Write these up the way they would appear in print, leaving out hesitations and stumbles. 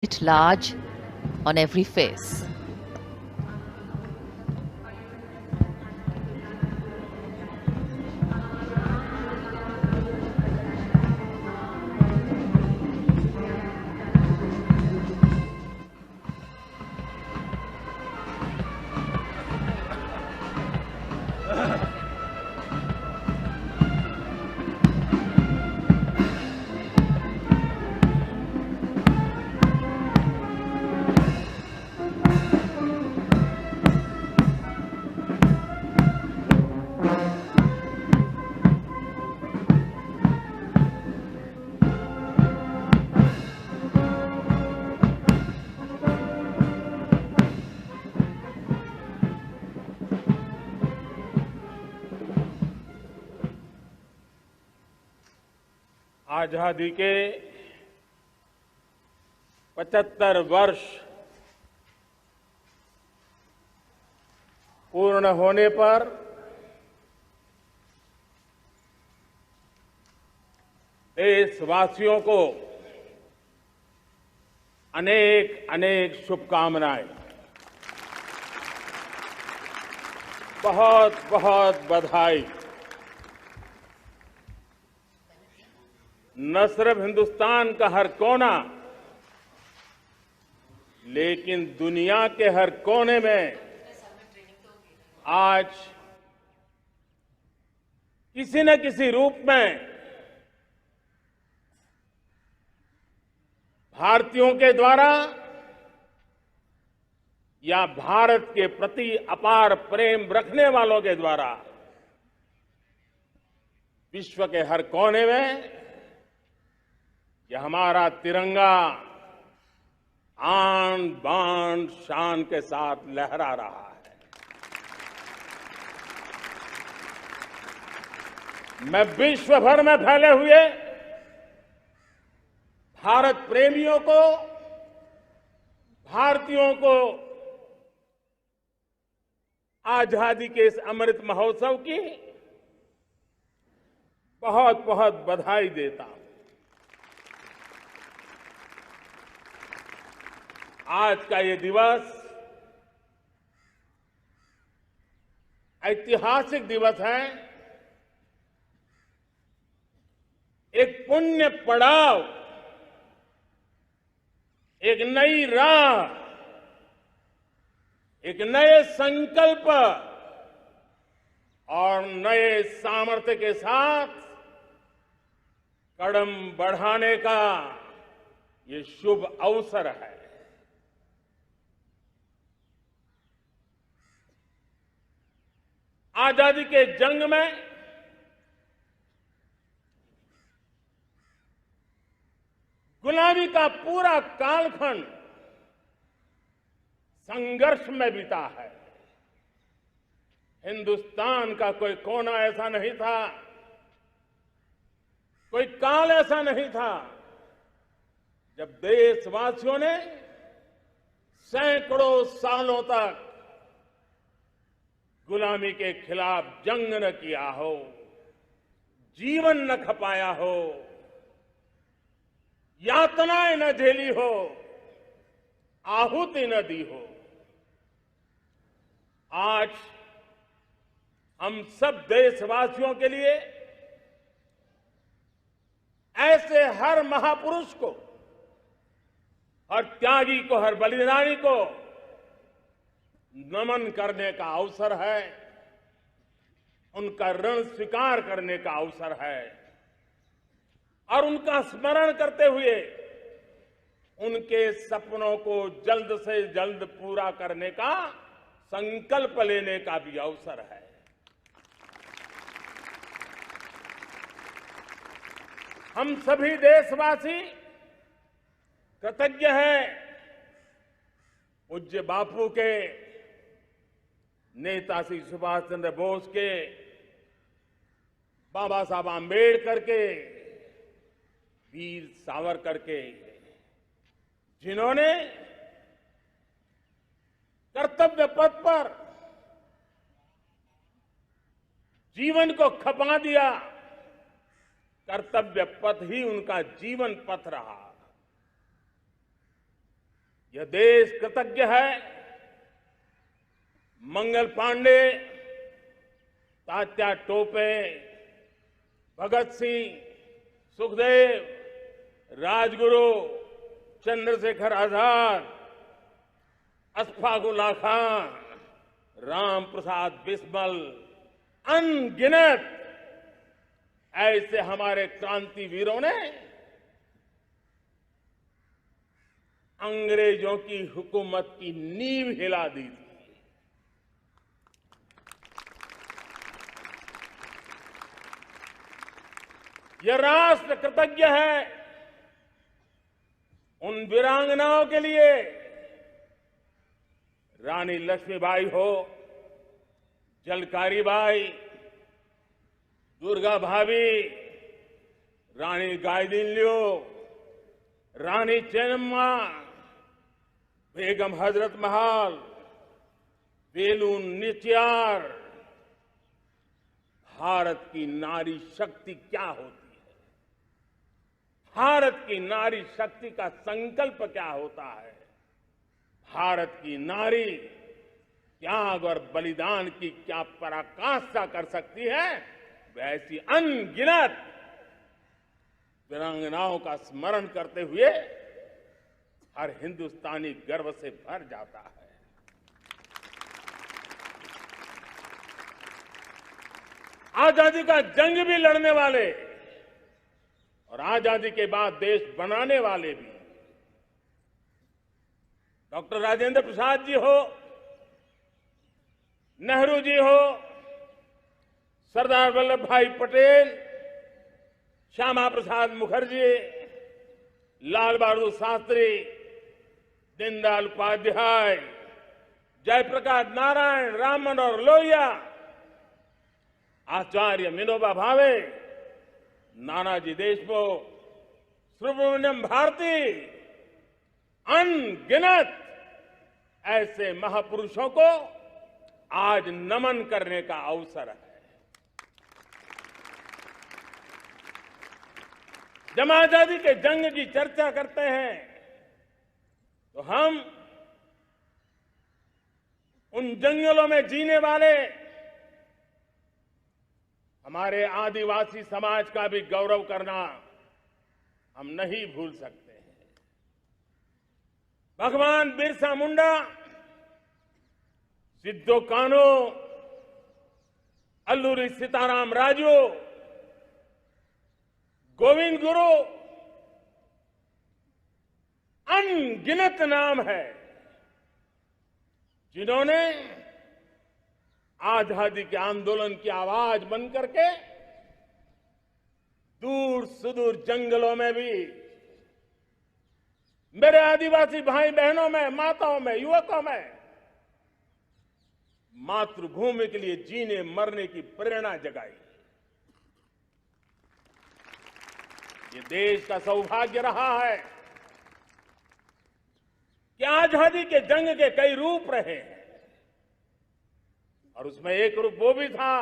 It large on every face. आजादी के 75 वर्ष पूर्ण होने पर देशवासियों को अनेक अनेक शुभकामनाएं। बहुत बहुत बधाई। न सिर्फ हिंदुस्तान का हर कोना, लेकिन दुनिया के हर कोने में आज किसी न किसी रूप में भारतीयों के द्वारा या भारत के प्रति अपार प्रेम रखने वालों के द्वारा विश्व के हर कोने में यह हमारा तिरंगा आन बान शान के साथ लहरा रहा है। मैं विश्व भर में फैले हुए भारत प्रेमियों को, भारतीयों को आजादी के इस अमृत महोत्सव की बहुत बहुत बधाई देता हूं। आज का ये दिवस ऐतिहासिक दिवस है। एक पुण्य पड़ाव, एक नई राह, एक नए संकल्प और नए सामर्थ्य के साथ कदम बढ़ाने का ये शुभ अवसर है। आजादी के जंग में गुलामी का पूरा कालखंड संघर्ष में बीता है। हिंदुस्तान का कोई कोना ऐसा नहीं था, कोई काल ऐसा नहीं था जब देशवासियों ने सैकड़ों सालों तक गुलामी के खिलाफ जंग न किया हो, जीवन न खपाया हो, यातनाएं न झेली हो, आहुति न दी हो। आज हम सब देशवासियों के लिए ऐसे हर महापुरुष को, हर त्यागी को, हर बलिदानी को नमन करने का अवसर है, उनका ऋण स्वीकार करने का अवसर है और उनका स्मरण करते हुए उनके सपनों को जल्द से जल्द पूरा करने का संकल्प लेने का भी अवसर है। हम सभी देशवासी कृतज्ञ हैं पूज्य बापू के, नेताजी सुभाष चंद्र बोस के, बाबा साहब आंबेडकर के, वीर सावरकर के, जिन्होंने कर्तव्य पथ पर जीवन को खपा दिया। कर्तव्य पथ ही उनका जीवन पथ रहा। यह देश कृतज्ञ है मंगल पांडे, तात्या टोपे, भगत सिंह, सुखदेव, राजगुरु, चंद्रशेखर आजाद, अशफाक उल्लाह खान, राम प्रसाद बिस्मिल, अनगिनत ऐसे हमारे क्रांतिवीरों ने अंग्रेजों की हुकूमत की नींव हिला दी थी। यह राष्ट्र कृतज्ञ है उन वीरांगनाओं के लिए, रानी लक्ष्मीबाई हो, झलकारी बाई, दुर्गा भाभी, रानी गाइदिन्लियो, रानी चेन्नम्मा, बेगम हजरत महल, वेलू निचियार। भारत की नारी शक्ति क्या होती है, भारत की नारी शक्ति का संकल्प क्या होता है, भारत की नारी त्याग और बलिदान की क्या पराकाष्ठा कर सकती है, वैसी अनगिनत वीरांगनाओं का स्मरण करते हुए हर हिंदुस्तानी गर्व से भर जाता है। आजादी का जंग भी लड़ने वाले और आजादी के बाद देश बनाने वाले भी, डॉक्टर राजेंद्र प्रसाद जी हो, नेहरू जी हो, सरदार वल्लभ भाई पटेल, श्यामा प्रसाद मुखर्जी, लाल बहादुर शास्त्री, दीनदयाल उपाध्याय, जयप्रकाश नारायण, राम मनोहर लोहिया, आचार्य विनोबा भावे, नानाजी देशमुख, सुब्रमण्यम भारती, अनगिनत ऐसे महापुरुषों को आज नमन करने का अवसर है। जब आजादी के जंग की चर्चा करते हैं तो हम उन जंगलों में जीने वाले हमारे आदिवासी समाज का भी गौरव करना हम नहीं भूल सकते हैं। भगवान बिरसा मुंडा, सिद्धो कान्हू, अल्लूरी सीताराम राजू, गोविंद गुरु, अनगिनत नाम है जिन्होंने आजादी के आंदोलन की आवाज बन करके दूर सुदूर जंगलों में भी मेरे आदिवासी भाई बहनों में, माताओं में, युवकों में मातृभूमि के लिए जीने मरने की प्रेरणा जगाई। ये देश का सौभाग्य रहा है कि आजादी के जंग के कई रूप रहे हैं और उसमें एक रूप वो भी था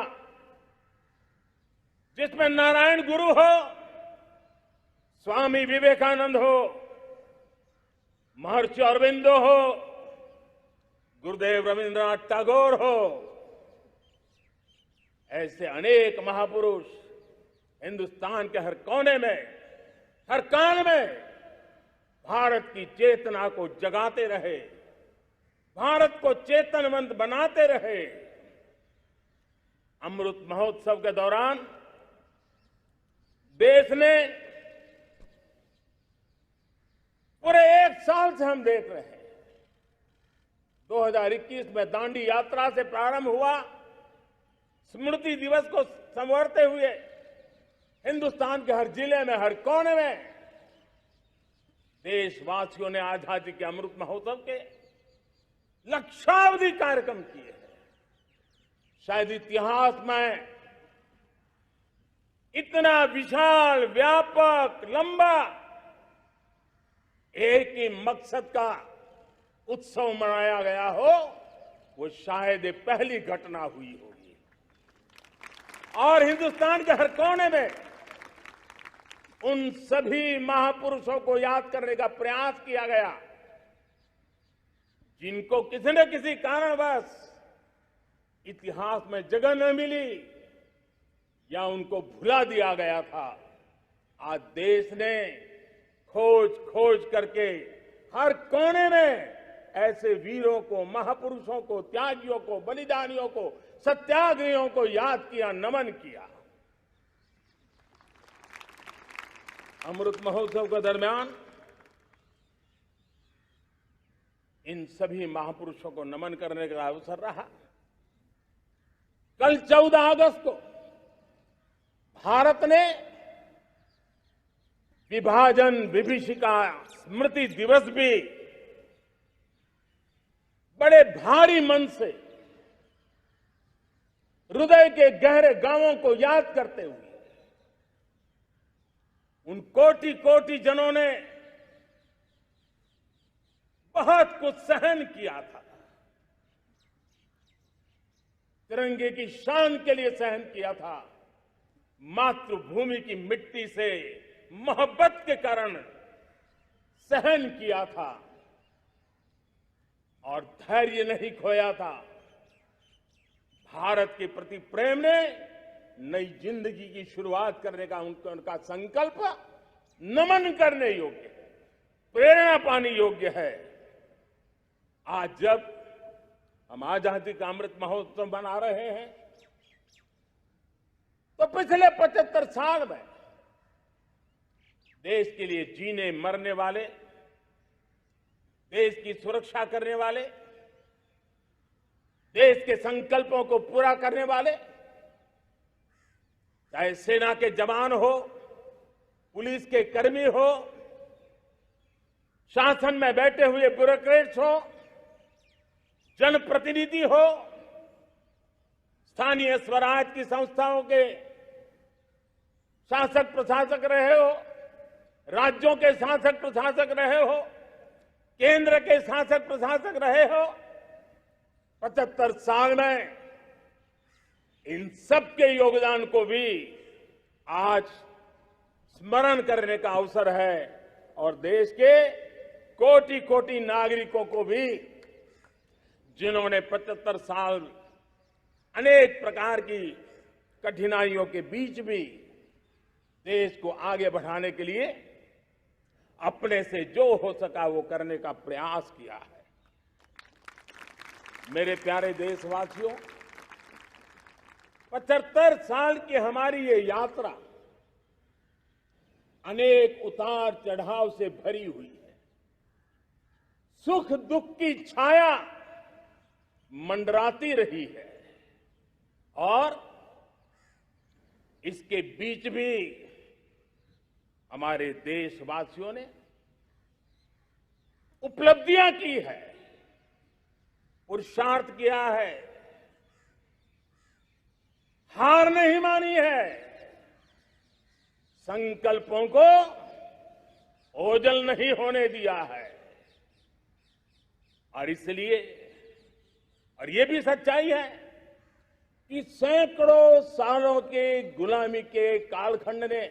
जिसमें नारायण गुरु हो, स्वामी विवेकानंद हो, महर्षि अरविंदो हो, गुरुदेव रविंद्रनाथ टैगोर हो, ऐसे अनेक महापुरुष हिंदुस्तान के हर कोने में, हर काल में भारत की चेतना को जगाते रहे, भारत को चेतनवंत बनाते रहे। अमृत महोत्सव के दौरान देश ने पूरे एक साल से हम देख रहे हैं, 2021 में दांडी यात्रा से प्रारंभ हुआ, स्मृति दिवस को संवारते हुए हिंदुस्तान के हर जिले में, हर कोने में देशवासियों ने आजादी के अमृत महोत्सव के लक्षावधि कार्यक्रम किए हैं। शायद इतिहास में इतना विशाल, व्यापक, लंबा एक ही मकसद का उत्सव मनाया गया हो, वो शायद ये पहली घटना हुई होगी। और हिंदुस्तान के हर कोने में उन सभी महापुरुषों को याद करने का प्रयास किया गया जिनको किसी न किसी कारणवश इतिहास में जगह न मिली या उनको भुला दिया गया था, आज देश ने खोज खोज करके हर कोने में ऐसे वीरों को, महापुरुषों को, त्यागियों को, बलिदानियों को, सत्याग्रहियों को याद किया, नमन किया। अमृत महोत्सव के दरमियान इन सभी महापुरुषों को नमन करने का अवसर रहा। कल 14 अगस्त को भारत ने विभाजन विभीषिका स्मृति दिवस भी बड़े भारी मन से हृदय के गहरे गांवों को याद करते हुए उन कोटि कोटि जनों ने बहुत कुछ सहन किया था, तिरंगे की शान के लिए सहन किया था, मातृभूमि की मिट्टी से मोहब्बत के कारण सहन किया था और धैर्य नहीं खोया था। भारत के प्रति प्रेम ने नई जिंदगी की शुरुआत करने का उनका संकल्प नमन करने योग्य है, प्रेरणा पाने योग्य है। आज जब हम आजादी का अमृत महोत्सव मना रहे हैं तो पिछले 75 साल में देश के लिए जीने मरने वाले, देश की सुरक्षा करने वाले, देश के संकल्पों को पूरा करने वाले, चाहे सेना के जवान हो, पुलिस के कर्मी हो, शासन में बैठे हुए ब्यूरोक्रेट्स हो, जनप्रतिनिधि हो, स्थानीय स्वराज की संस्थाओं के शासक प्रशासक रहे हो, राज्यों के शासक प्रशासक रहे हो, केंद्र के शासक प्रशासक रहे हो, 75 साल में इन सबके योगदान को भी आज स्मरण करने का अवसर है और देश के कोटि कोटि नागरिकों को भी जिन्होंने 75 साल अनेक प्रकार की कठिनाइयों के बीच भी देश को आगे बढ़ाने के लिए अपने से जो हो सका वो करने का प्रयास किया है। मेरे प्यारे देशवासियों, 75 साल की हमारी ये यात्रा अनेक उतार चढ़ाव से भरी हुई है। सुख दुख की छाया मंडराती रही है और इसके बीच भी हमारे देशवासियों ने उपलब्धियां की है, पुरुषार्थ किया है, हार नहीं मानी है, संकल्पों को ओझल नहीं होने दिया है। और इसलिए और ये भी सच्चाई है कि सैकड़ों सालों के गुलामी के कालखंड ने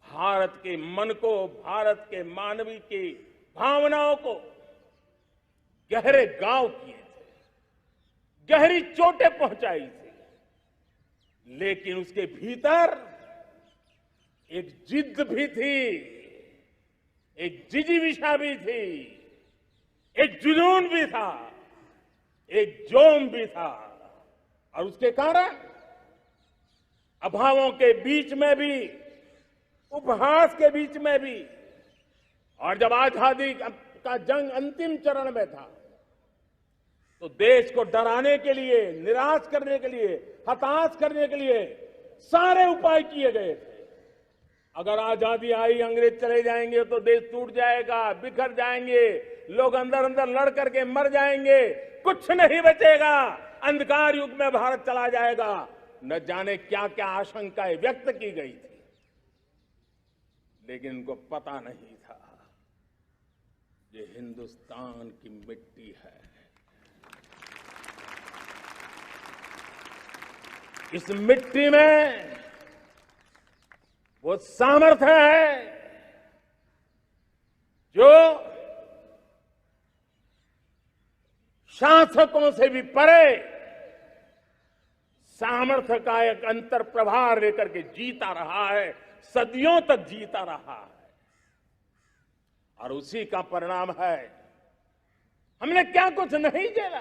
भारत के मन को, भारत के मानवीय की भावनाओं को गहरे घाव किए थे, गहरी चोटें पहुंचाई थी, लेकिन उसके भीतर एक जिद भी थी, एक जिजीविषा भी थी, एक जुनून भी था, एक जोम भी था। और उसके कारण अभावों के बीच में भी, उपहास के बीच में भी, और जब आजादी का जंग अंतिम चरण में था तो देश को डराने के लिए, निराश करने के लिए, हताश करने के लिए सारे उपाय किए गए थे। अगर आजादी आई, अंग्रेज चले जाएंगे तो देश टूट जाएगा, बिखर जाएंगे, लोग अंदर अंदर लड़ करके मर जाएंगे, कुछ नहीं बचेगा, अंधकार युग में भारत चला जाएगा। न जाने क्या क्या आशंकाएं व्यक्त की गई थी, लेकिन उनको पता नहीं था ये हिंदुस्तान की मिट्टी है, इस मिट्टी में वो सामर्थ्य है जो शासकों से भी परे सामर्थ्य का एक अंतर प्रभार लेकर के जीता रहा है, सदियों तक जीता रहा है। और उसी का परिणाम है हमने क्या कुछ नहीं झेला।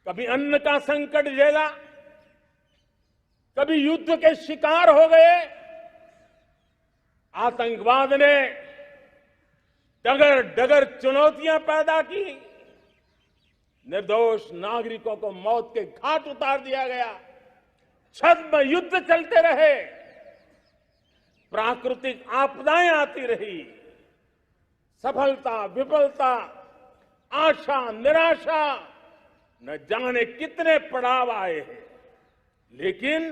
कभी अन्न का संकट झेला, कभी युद्ध के शिकार हो गए, आतंकवाद ने डगर डगर चुनौतियां पैदा की, निर्दोष नागरिकों को मौत के घाट उतार दिया गया, छद्म युद्ध चलते रहे, प्राकृतिक आपदाएं आती रही, सफलता विफलता, आशा निराशा, न जाने कितने पड़ाव आए हैं। लेकिन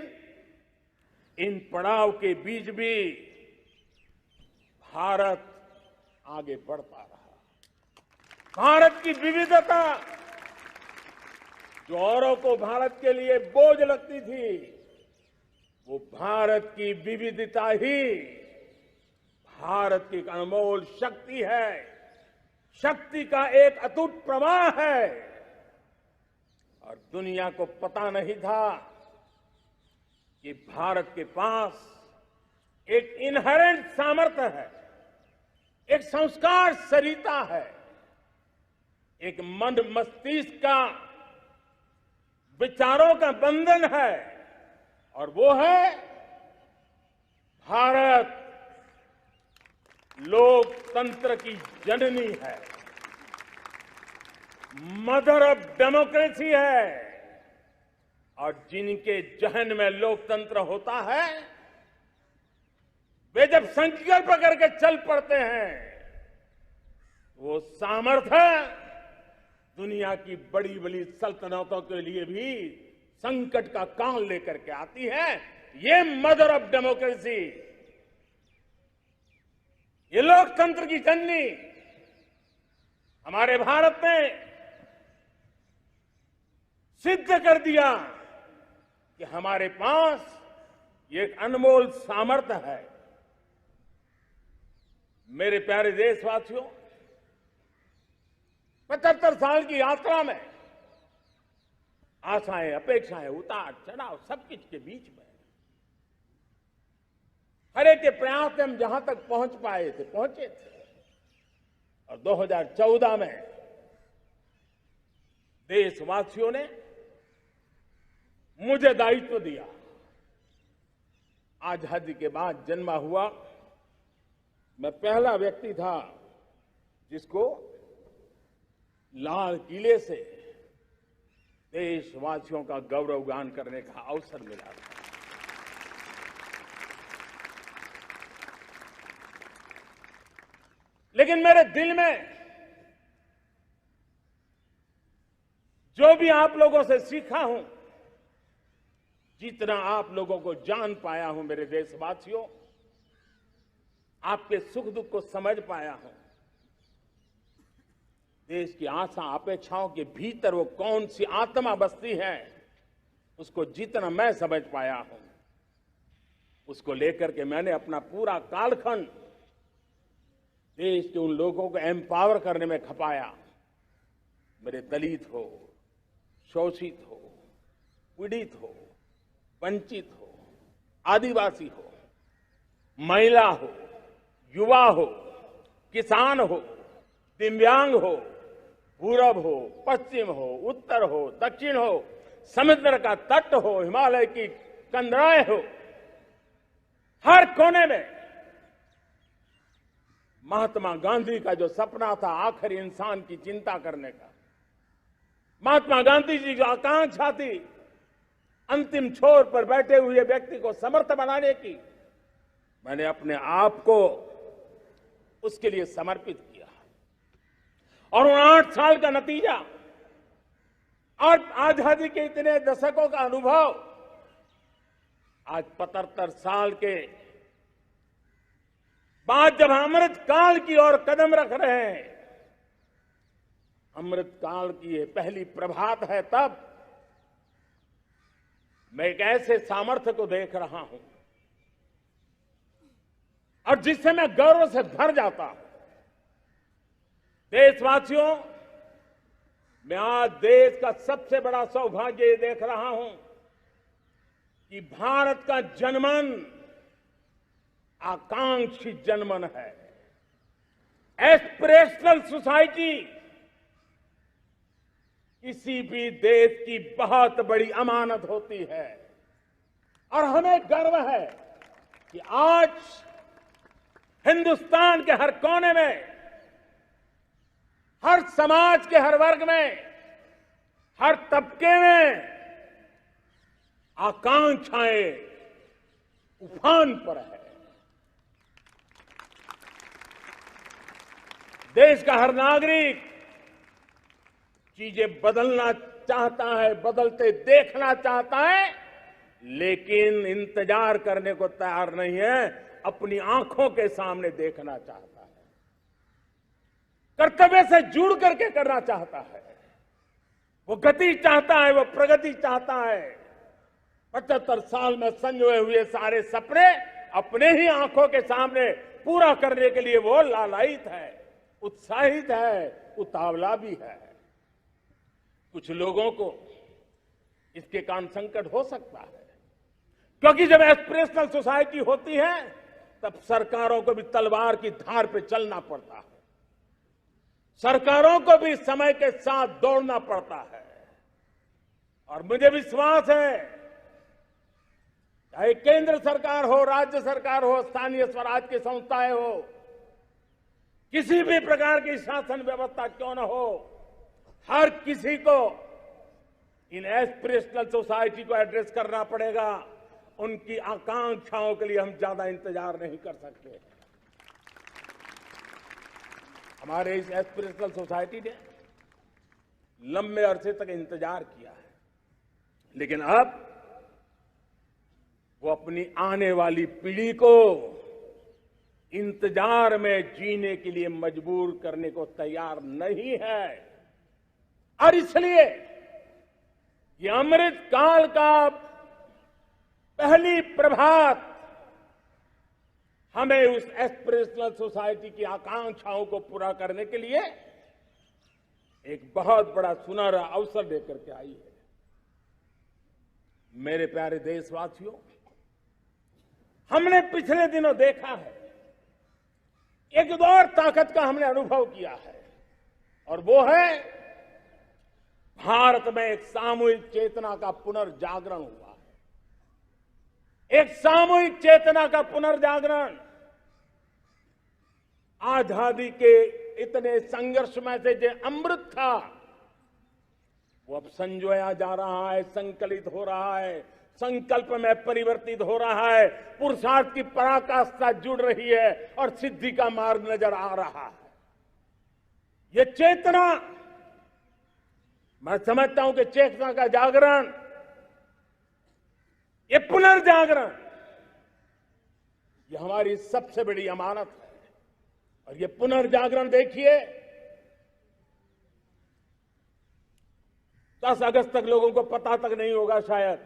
इन पड़ाव के बीच भी भारत आगे बढ़ता रहा। भारत की विविधता, जो औरों को भारत के लिए बोझ लगती थी, वो भारत की विविधता ही भारत की एक अनमोल शक्ति है, शक्ति का एक अटूट प्रवाह है। और दुनिया को पता नहीं था कि भारत के पास एक इनहेरेंट सामर्थ्य है, एक संस्कार सरिता है, एक मन मस्तिष्क का विचारों का बंधन है, और वो है भारत लोकतंत्र की जननी है, मदर ऑफ डेमोक्रेसी है। और जिनके जहन में लोकतंत्र होता है, वे जब संकल्प करके चल पड़ते हैं, वो सामर्थ्य दुनिया की बड़ी बड़ी सल्तनतों के लिए भी संकट का काल लेकर के आती है। ये मदर ऑफ डेमोक्रेसी, ये लोकतंत्र की जननी हमारे भारत ने सिद्ध कर दिया कि हमारे पास ये एक अनमोल सामर्थ्य है। मेरे प्यारे देशवासियों, 75 साल की यात्रा में आशाएं, अपेक्षाएं, उतार चढ़ाव, सब कुछ के बीच में हर एक के प्रयास से हम जहां तक पहुंच पाए थे, पहुंचे थे। और 2014 में देशवासियों ने मुझे दायित्व दिया। आजादी के बाद जन्मा हुआ मैं पहला व्यक्ति था जिसको लाल किले से देशवासियों का गौरवगान करने का अवसर मिला था। लेकिन मेरे दिल में जो भी आप लोगों से सीखा हूं, जितना आप लोगों को जान पाया हूं मेरे देशवासियों, आपके सुख दुख को समझ पाया हूं, देश की आशा अपेक्षाओं के भीतर वो कौन सी आत्मा बसती है, उसको जितना मैं समझ पाया हूं, उसको लेकर के मैंने अपना पूरा कालखंड देश के उन लोगों को एम्पावर करने में खपाया। मेरे दलित हो, शोषित हो, पीड़ित हो, वंचित हो, आदिवासी हो, महिला हो, युवा हो, किसान हो, दिव्यांग हो, पूरब हो, पश्चिम हो, उत्तर हो, दक्षिण हो, समुद्र का तट हो, हिमालय की कंदराएं हो, हर कोने में महात्मा गांधी का जो सपना था आखिर इंसान की चिंता करने का, महात्मा गांधी जी की आकांक्षा थी अंतिम छोर पर बैठे हुए व्यक्ति को समर्थ बनाने की, मैंने अपने आप को उसके लिए समर्पित किया। और उन 8 साल का नतीजा और आजादी के इतने दशकों का अनुभव आज 75 साल के बाद जब अमृत काल की ओर कदम रख रहे हैं, अमृत काल की ये पहली प्रभात है, तब मैं एक ऐसे सामर्थ्य को देख रहा हूं और जिससे मैं गर्व से भर जाता हूं। देशवासियों, मैं आज देश का सबसे बड़ा सौभाग्य ये देख रहा हूं कि भारत का जनमन आकांक्षी जनमन है। एस्पिरेशनल सोसाइटी किसी भी देश की बहुत बड़ी अमानत होती है और हमें गर्व है कि आज हिंदुस्तान के हर कोने में, हर समाज के हर वर्ग में, हर तबके में आकांक्षाएं उफान पर है। देश का हर नागरिक चीजें बदलना चाहता है, बदलते देखना चाहता है, लेकिन इंतजार करने को तैयार नहीं है, अपनी आंखों के सामने देखना चाहता है, कर्तव्य से जुड़ करके करना चाहता है, वो गति चाहता है, वो प्रगति चाहता है। 75 साल में संजोए हुए सारे सपने अपने ही आंखों के सामने पूरा करने के लिए वो लालायित है, उत्साहित है, उतावला भी है। कुछ लोगों को इसके कारण संकट हो सकता है, क्योंकि जब एस्पिरेशनल सोसाइटी होती है तब सरकारों को भी तलवार की धार पे चलना पड़ता है, सरकारों को भी समय के साथ दौड़ना पड़ता है। और मुझे विश्वास है, चाहे केंद्र सरकार हो, राज्य सरकार हो, स्थानीय स्वराज की संस्थाएं हो, किसी भी प्रकार की शासन व्यवस्था क्यों न हो, हर किसी को इन एस्पिरेशनल सोसाइटी को एड्रेस करना पड़ेगा। उनकी आकांक्षाओं के लिए हम ज्यादा इंतजार नहीं कर सकते। हमारे इस एस्पिरेशनल सोसाइटी ने लंबे अरसे तक इंतजार किया है, लेकिन अब वो अपनी आने वाली पीढ़ी को इंतजार में जीने के लिए मजबूर करने को तैयार नहीं है। और इसलिए ये अमृत काल का पहली प्रभात हमें उस एस्पिरेशनल सोसाइटी की आकांक्षाओं को पूरा करने के लिए एक बहुत बड़ा सुनहरा अवसर देकर के आई है। मेरे प्यारे देशवासियों, हमने पिछले दिनों देखा है, एक और ताकत का हमने अनुभव किया है, और वो है भारत में एक सामूहिक चेतना का पुनर्जागरण हुआ है। एक सामूहिक चेतना का पुनर्जागरण आजादी के इतने संघर्ष में से जो अमृत था वो अब संजोया जा रहा है, संकलित हो रहा है, संकल्प में परिवर्तित हो रहा है, पुरुषार्थ की पराकाष्ठा जुड़ रही है और सिद्धि का मार्ग नजर आ रहा है। ये चेतना, मैं समझता हूं कि चेतना का जागरण, ये पुनर्जागरण, ये हमारी सबसे बड़ी अमानत है। और ये पुनर्जागरण देखिए, 10 अगस्त तक लोगों को पता तक नहीं होगा शायद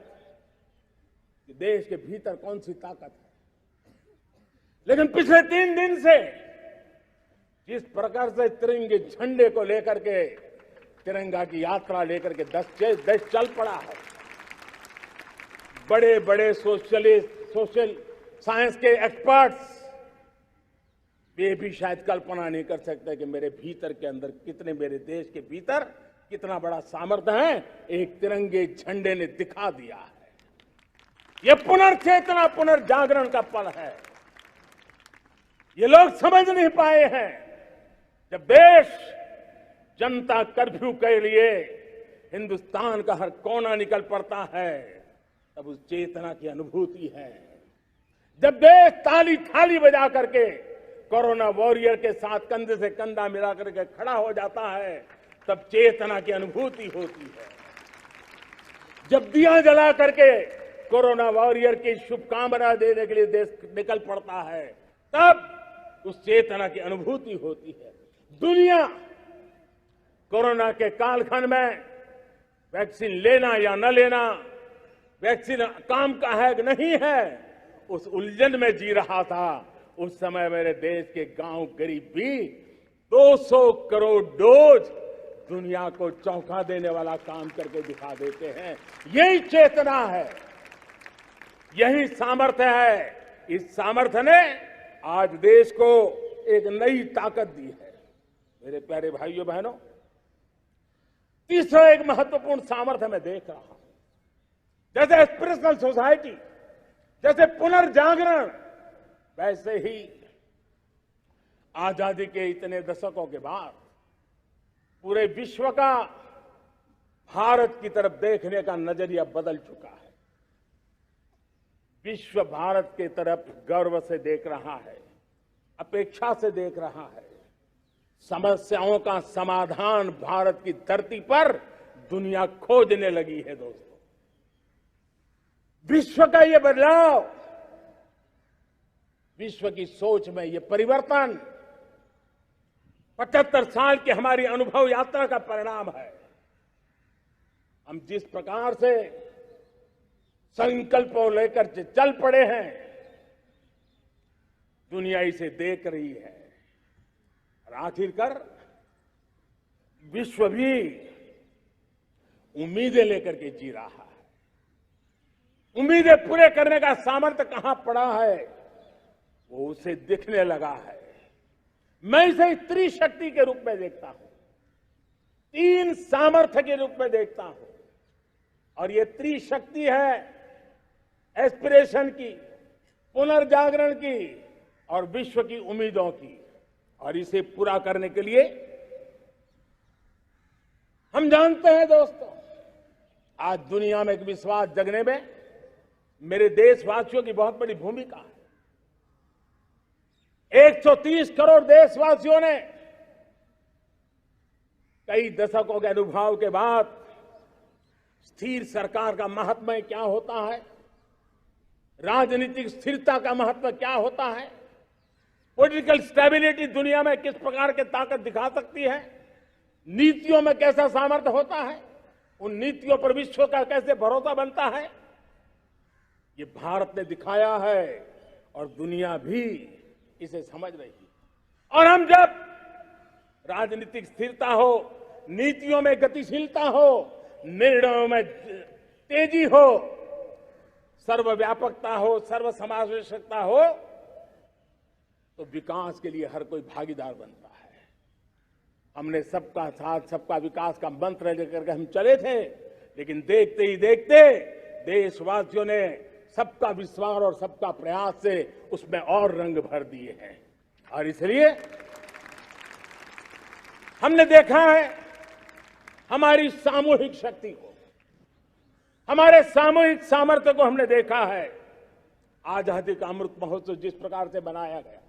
कि देश के भीतर कौन सी ताकत है, लेकिन पिछले 3 दिन से जिस प्रकार से तिरंगे झंडे को लेकर के, तिरंगा की यात्रा लेकर के देश चल पड़ा है, बड़े बड़े सोशल साइंस के एक्सपर्ट्स वे भी शायद कल्पना नहीं कर सकते कि मेरे भीतर के अंदर कितने, मेरे देश के भीतर कितना बड़ा सामर्थ्य है, एक तिरंगे झंडे ने दिखा दिया है। यह पुनर्चेतना, पुनर्जागरण का पल है। ये लोग समझ नहीं पाए हैं, जब देश जनता कर्फ्यू के लिए हिंदुस्तान का हर कोना निकल पड़ता है, तब उस चेतना की अनुभूति है। जब देश ताली थाली बजा करके कोरोना वॉरियर के साथ कंधे से कंधा मिला करके खड़ा हो जाता है, तब चेतना की अनुभूति होती है। जब दिया जला करके कोरोना वॉरियर की शुभकामना देने के लिए देश निकल पड़ता है, तब उस चेतना की अनुभूति होती है। दुनिया कोरोना के कालखंड में वैक्सीन लेना या न लेना, वैक्सीन काम का है कि नहीं है, उस उलझन में जी रहा था। उस समय मेरे देश के गांव गरीब भी 200 करोड़ डोज दुनिया को चौंका देने वाला काम करके दिखा देते हैं। यही चेतना है, यही सामर्थ्य है। इस सामर्थ्य ने आज देश को एक नई ताकत दी है। मेरे प्यारे भाइयों बहनों, तीसरा एक महत्वपूर्ण सामर्थ्य मैं देख रहा हूं, जैसे एस्पिरेशनल सोसाइटी, जैसे पुनर्जागरण, वैसे ही आजादी के इतने दशकों के बाद पूरे विश्व का भारत की तरफ देखने का नजरिया बदल चुका है। विश्व भारत की तरफ गर्व से देख रहा है, अपेक्षा से देख रहा है। समस्याओं का समाधान भारत की धरती पर दुनिया खोजने लगी है। दोस्तों, विश्व का ये बदलाव, विश्व की सोच में ये परिवर्तन 75 साल की हमारी अनुभव यात्रा का परिणाम है। हम जिस प्रकार से संकल्पों लेकर चल पड़े हैं, दुनिया इसे देख रही है और आखिरकार विश्व भी उम्मीदें लेकर के जी रहा है। उम्मीदें पूरे करने का सामर्थ्य कहां पड़ा है, वो उसे दिखने लगा है। मैं इसे त्रिशक्ति के रूप में देखता हूं, 3 सामर्थ्य के रूप में देखता हूं। और ये त्रिशक्ति है एस्पिरेशन की, पुनर्जागरण की और विश्व की उम्मीदों की। और इसे पूरा करने के लिए हम जानते हैं दोस्तों, आज दुनिया में एक विश्वास जगने में मेरे देशवासियों की बहुत बड़ी भूमिका है। 130 करोड़ देशवासियों ने कई दशकों के अनुभव के बाद स्थिर सरकार का महत्व क्या होता है, राजनीतिक स्थिरता का महत्व क्या होता है, पॉलिटिकल स्टेबिलिटी दुनिया में किस प्रकार की ताकत दिखा सकती है, नीतियों में कैसा सामर्थ्य होता है, उन नीतियों पर विश्व का कैसे भरोसा बनता है, ये भारत ने दिखाया है और दुनिया भी इसे समझ रही है। और हम जब राजनीतिक स्थिरता हो, नीतियों में गतिशीलता हो, निर्णयों में तेजी हो, सर्वव्यापकता हो, सर्वसमावेशकता हो, तो विकास के लिए हर कोई भागीदार बनता है। हमने सबका साथ सबका विकास का मंत्र लेकर के हम चले थे, लेकिन देखते ही देखते देशवासियों ने सबका विश्वास और सबका प्रयास से उसमें और रंग भर दिए हैं। और इसलिए हमने देखा है हमारी सामूहिक शक्ति को, हमारे सामूहिक सामर्थ्य को हमने देखा है। आजादी का अमृत महोत्सव जिस प्रकार से बनाया गया,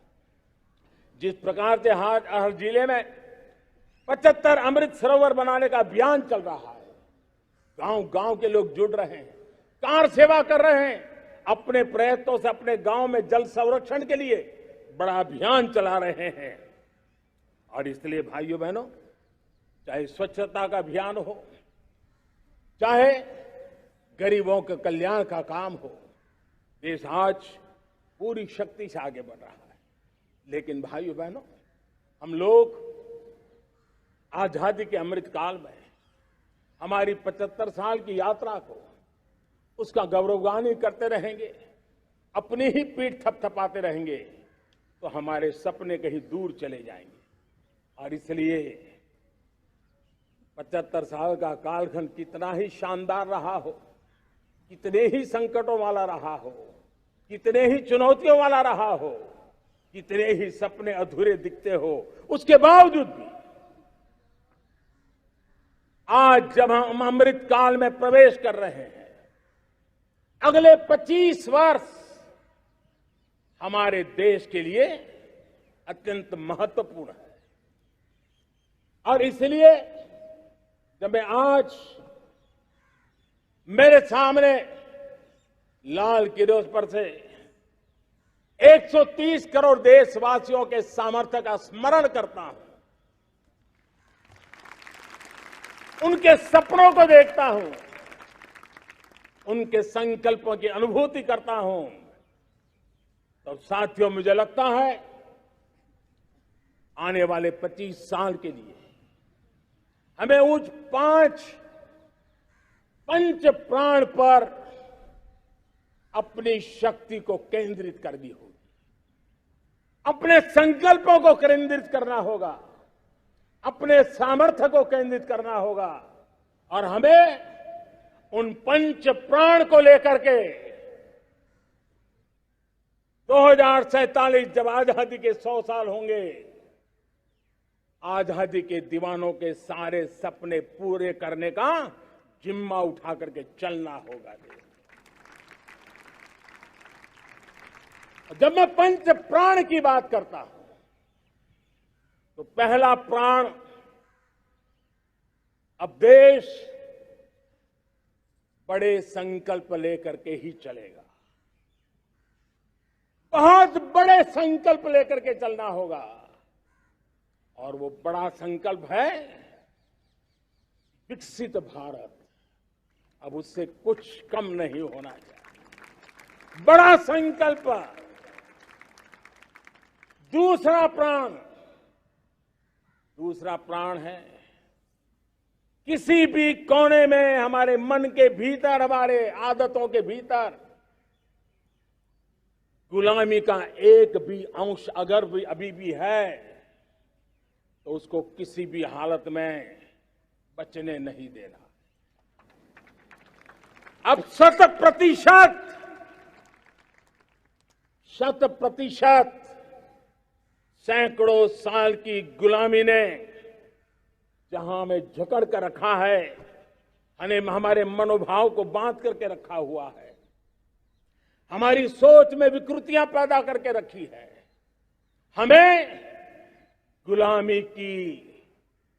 जिस प्रकार से हर जिले में 75 अमृत सरोवर बनाने का अभियान चल रहा है, गांव गांव के लोग जुड़ रहे हैं, कार सेवा कर रहे हैं, अपने प्रयत्नों से अपने गांव में जल संरक्षण के लिए बड़ा अभियान चला रहे हैं। और इसलिए भाइयों बहनों, चाहे स्वच्छता का अभियान हो, चाहे गरीबों के कल्याण का काम हो, देश आज पूरी शक्ति से आगे बढ़ रहा है। लेकिन भाइयों बहनों, हम लोग आजादी के अमृत काल में हमारी 75 साल की यात्रा को, उसका गौरवगान करते रहेंगे, अपनी ही पीठ थपथपाते रहेंगे, तो हमारे सपने कहीं दूर चले जाएंगे। और इसलिए 75 साल का कालखंड कितना ही शानदार रहा हो, कितने ही संकटों वाला रहा हो, कितने ही चुनौतियों वाला रहा हो, कितने ही सपने अधूरे दिखते हो, उसके बावजूद भी आज जब हम अमृत काल में प्रवेश कर रहे हैं, अगले 25 वर्ष हमारे देश के लिए अत्यंत महत्वपूर्ण है। और इसलिए जब मैं आज मेरे सामने लाल किले पर से 130 करोड़ देशवासियों के सामर्थ्य का स्मरण करता हूं, उनके सपनों को देखता हूं, उनके संकल्पों की अनुभूति करता हूं, तो साथियों मुझे लगता है आने वाले 25 साल के लिए हमें उस पंच प्राण पर अपनी शक्ति को केंद्रित करनी होगी, अपने संकल्पों को केंद्रित करना होगा, अपने सामर्थ्य को केंद्रित करना होगा और हमें उन पंच प्राण को लेकर के 2047 जब आजादी के 100 साल होंगे, आजादी के दीवानों के सारे सपने पूरे करने का जिम्मा उठा करके चलना होगा। जब मैं पंच प्राण की बात करता हूं तो पहला प्राण, अब देश बड़े संकल्प लेकर के ही चलेगा, बहुत बड़े संकल्प लेकर के चलना होगा और वो बड़ा संकल्प है विकसित भारत। अब उससे कुछ कम नहीं होना चाहिए, बड़ा संकल्प। दूसरा प्राण है किसी भी कोने में हमारे मन के भीतर, हमारे आदतों के भीतर गुलामी का एक भी अंश अगर भी अभी भी है तो उसको किसी भी हालत में बचने नहीं देना। अब 100% सैकड़ों साल की गुलामी ने जहां हमें जकड़ कर रखा है, हमारे मनोभाव को बांध करके रखा हुआ है, हमारी सोच में विकृतियां पैदा करके रखी है, हमें गुलामी की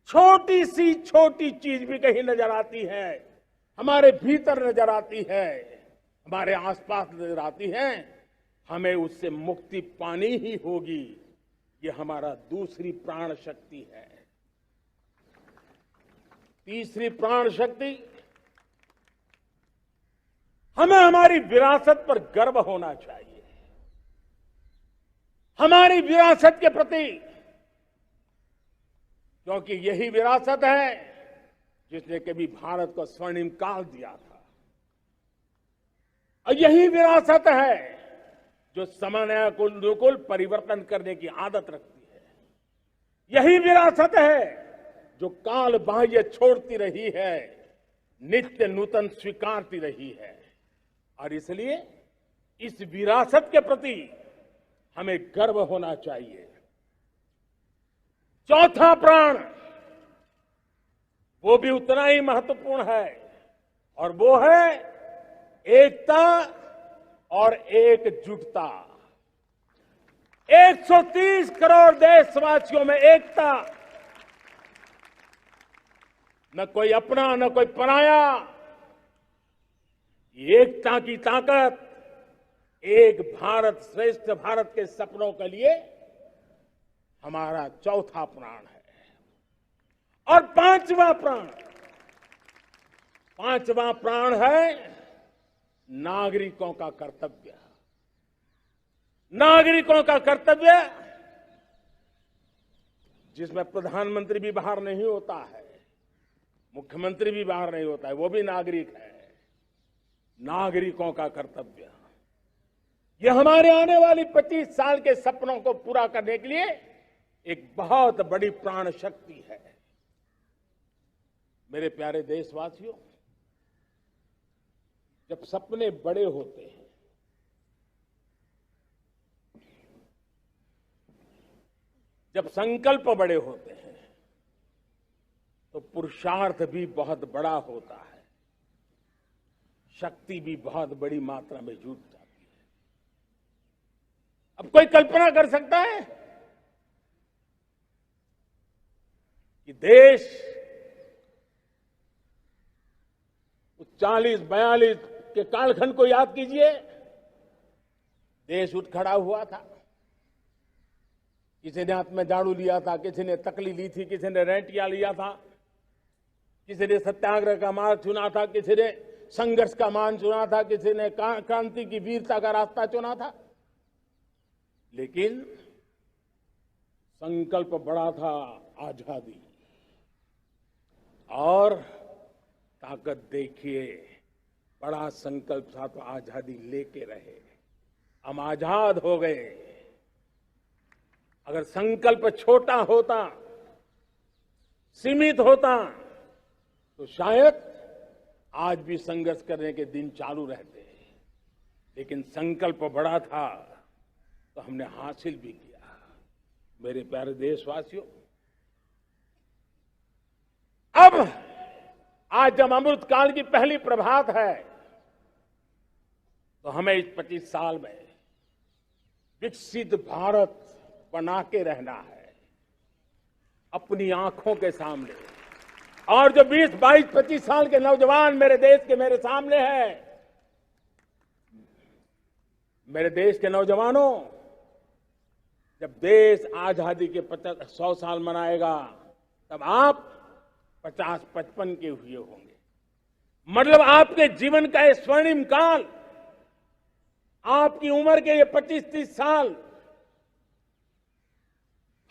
छोटी चीज भी कहीं नजर आती है, हमारे भीतर नजर आती है, हमारे आसपास नजर आती है, हमें उससे मुक्ति पानी ही होगी। ये हमारा दूसरी प्राण शक्ति है। तीसरी प्राण शक्ति, हमें हमारी विरासत पर गर्व होना चाहिए, हमारी विरासत के प्रति, क्योंकि यही विरासत है जिसने कभी भारत को स्वर्णिम काल दिया था और यही विरासत है जो समय को अनुकूल परिवर्तन करने की आदत रखती है, यही विरासत है जो काल बाह्य छोड़ती रही है, नित्य नूतन स्वीकारती रही है। और इसलिए इस विरासत के प्रति हमें गर्व होना चाहिए। चौथा प्राण, वो भी उतना ही महत्वपूर्ण है और वो है एकता और एकजुटता। 130 करोड़ देशवासियों में एकता, न कोई अपना न कोई पराया। एकता की ताकत एक भारत श्रेष्ठ भारत के सपनों के लिए हमारा चौथा प्राण है। और पांचवा प्राण है नागरिकों का कर्तव्य। नागरिकों का कर्तव्य जिसमें प्रधानमंत्री भी बाहर नहीं होता है, मुख्यमंत्री भी बाहर नहीं होता है, वो भी नागरिक है। नागरिकों का कर्तव्य, यह हमारे आने वाली 25 साल के सपनों को पूरा करने के लिए एक बहुत बड़ी प्राण शक्ति है। मेरे प्यारे देशवासियों, जब सपने बड़े होते हैं, जब संकल्प बड़े होते हैं, तो पुरुषार्थ भी बहुत बड़ा होता है, शक्ति भी बहुत बड़ी मात्रा में जुट जाती है। अब कोई कल्पना कर सकता है कि देश 40-42 के कालखंड को याद कीजिए, देश उठ खड़ा हुआ था। किसी ने हाथ में झाड़ू लिया था, किसी ने तकली ली थी, किसी ने रेंटिया लिया था, किसी ने सत्याग्रह का मार्ग चुना था, किसी ने संघर्ष का मान चुना था, किसी ने क्रांति की वीरता का रास्ता चुना था। लेकिन संकल्प बड़ा था आजादी। और ताकत देखिए, बड़ा संकल्प था तो आजादी लेके रहे, हम आजाद हो गए। अगर संकल्प छोटा होता, सीमित होता, तो शायद आज भी संघर्ष करने के दिन चालू रहते। लेकिन संकल्प बड़ा था तो हमने हासिल भी किया। मेरे प्यारे देशवासियों, अब आज जब अमृत काल की पहली प्रभात है, तो हमें इस 25 साल में विकसित भारत बना के रहना है, अपनी आंखों के सामने। और जो 20, 22, 25 साल के नौजवान मेरे देश के मेरे सामने हैं, मेरे देश के नौजवानों, जब देश आजादी के 100 साल मनाएगा, तब आप 50-55 के हुए होंगे। मतलब आपके जीवन का ये स्वर्णिम काल, आपकी उम्र के ये 25-30 साल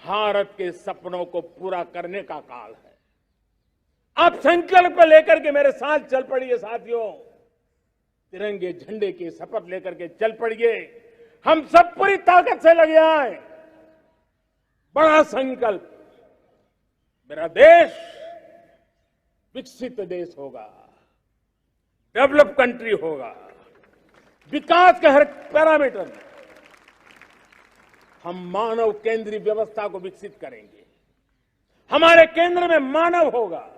भारत के सपनों को पूरा करने का काल है। आप संकल्प लेकर के मेरे साथ चल पड़िए साथियों, तिरंगे झंडे की शपथ लेकर के चल पड़िए। हम सब पूरी ताकत से लगे आए। बड़ा संकल्प, मेरा देश विकसित देश होगा, डेवलप कंट्री होगा। विकास के हर पैरामीटर में हम मानव केंद्रीय व्यवस्था को विकसित करेंगे। हमारे केंद्र में मानव होगा,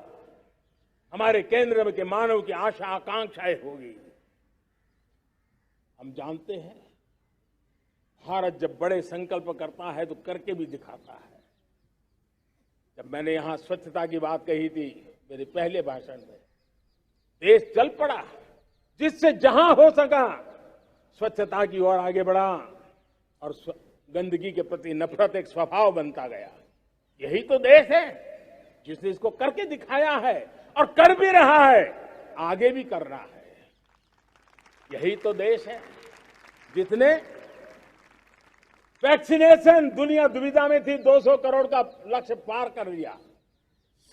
हमारे केंद्र में के मानव की आशा आकांक्षाएं होगी। हम जानते हैं, भारत जब बड़े संकल्प करता है तो करके भी दिखाता है। जब मैंने यहां स्वच्छता की बात कही थी मेरे पहले भाषण में, देश चल पड़ा, जिससे जहां हो सका स्वच्छता की ओर आगे बढ़ा, और गंदगी के प्रति नफरत एक स्वभाव बनता गया। यही तो देश है जिसने इसको करके दिखाया है, और कर भी रहा है, आगे भी कर रहा है। यही तो देश है जिसने वैक्सीनेशन, दुनिया दुविधा में थी, 200 करोड़ का लक्ष्य पार कर लिया,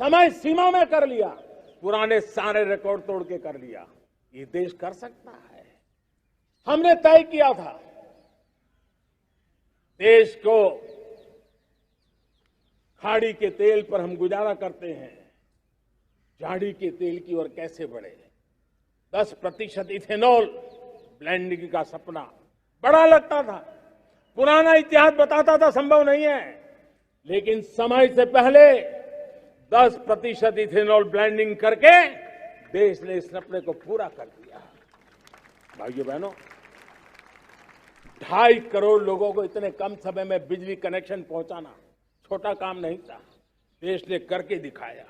समय सीमा में कर लिया, पुराने सारे रिकॉर्ड तोड़ के कर लिया। ये देश कर सकता है। हमने तय किया था देश को, खाड़ी के तेल पर हम गुजारा करते हैं, झाड़ी के तेल की ओर कैसे बढ़े। 10% इथेनॉल ब्लेंडिंग का सपना बड़ा लगता था, पुराना इतिहास बताता था संभव नहीं है, लेकिन समय से पहले 10% इथेनॉल ब्लेंडिंग करके देश ने इस सपने को पूरा कर दिया। भाइयों बहनों, 2.5 करोड़ लोगों को इतने कम समय में बिजली कनेक्शन पहुंचाना छोटा काम नहीं था, देश ने करके दिखाया।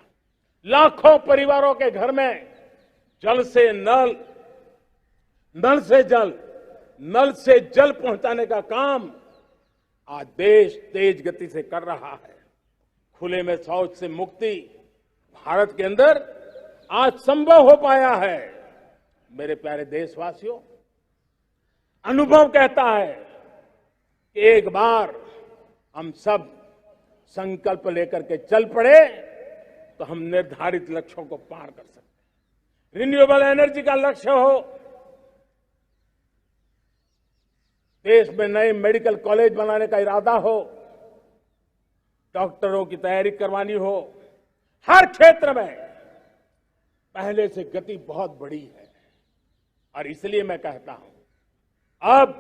लाखों परिवारों के घर में जल से नल, नल से जल, नल से जल पहुंचाने का काम आज देश तेज गति से कर रहा है। खुले में शौच से मुक्ति भारत के अंदर आज संभव हो पाया है। मेरे प्यारे देशवासियों, अनुभव कहता है कि एक बार हम सब संकल्प लेकर के चल पड़े तो हम निर्धारित लक्ष्यों को पार कर सकते हैं। रिन्यूएबल एनर्जी का लक्ष्य हो, देश में नए मेडिकल कॉलेज बनाने का इरादा हो, डॉक्टरों की तैयारी करवानी हो, हर क्षेत्र में पहले से गति बहुत बड़ी है। और इसलिए मैं कहता हूं, अब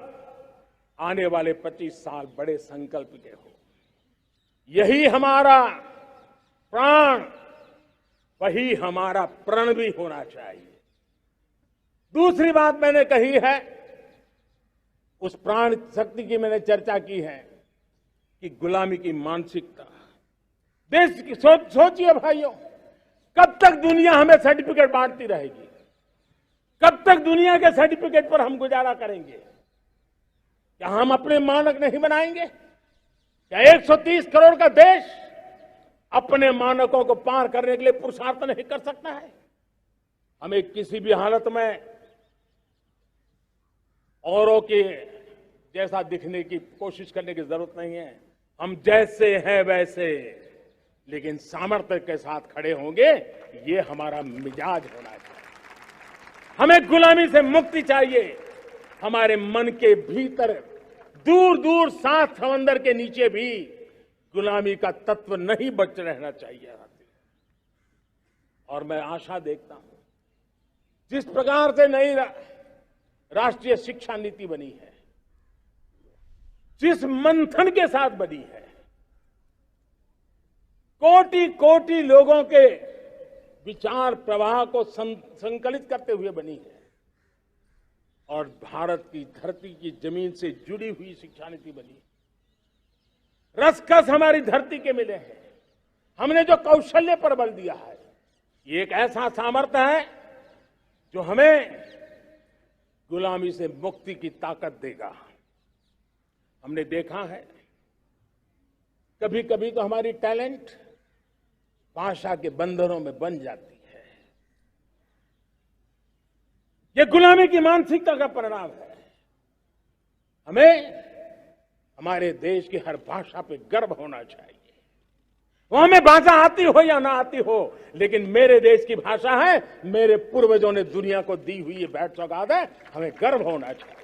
आने वाले 25 साल बड़े संकल्प के हो। यही हमारा प्राण, वही हमारा प्रण भी होना चाहिए। दूसरी बात मैंने कही है, उस प्राण शक्ति की मैंने चर्चा की है कि गुलामी की मानसिकता। देश की सोचिए भाइयों, कब तक दुनिया हमें सर्टिफिकेट बांटती रहेगी? कब तक दुनिया के सर्टिफिकेट पर हम गुजारा करेंगे? क्या हम अपने मानक नहीं बनाएंगे? क्या 130 करोड़ का देश अपने मानकों को पार करने के लिए पुरुषार्थ नहीं कर सकता है? हमें किसी भी हालत में औरों के जैसा दिखने की कोशिश करने की जरूरत नहीं है। हम जैसे हैं वैसे लेकिन सामर्थ्य के साथ खड़े होंगे, ये हमारा मिजाज होना चाहिए। हमें गुलामी से मुक्ति चाहिए। हमारे मन के भीतर दूर दूर 7 समंदर के नीचे भी गुलामी का तत्व नहीं बच रहना चाहिए। और मैं आशा देखता हूं, जिस प्रकार से नई राष्ट्रीय शिक्षा नीति बनी है, जिस मंथन के साथ बनी है, कोटि कोटि लोगों के विचार प्रवाह को संकलित करते हुए बनी है, और भारत की धरती की जमीन से जुड़ी हुई शिक्षा नीति बनी है। रसखस हमारी धरती के मिले हैं। हमने जो कौशल्य पर बल दिया है, ये एक ऐसा सामर्थ्य है जो हमें गुलामी से मुक्ति की ताकत देगा। हमने देखा है, कभी कभी तो हमारी टैलेंट भाषा के बंधनों में बन जाती है। यह गुलामी की मानसिकता का परिणाम है। हमें हमारे देश की हर भाषा पे गर्व होना चाहिए। वो हमें भाषा आती हो या ना आती हो, लेकिन मेरे देश की भाषा है, मेरे पूर्वजों ने दुनिया को दी हुई ये भेंट सौगात है, हमें गर्व होना चाहिए।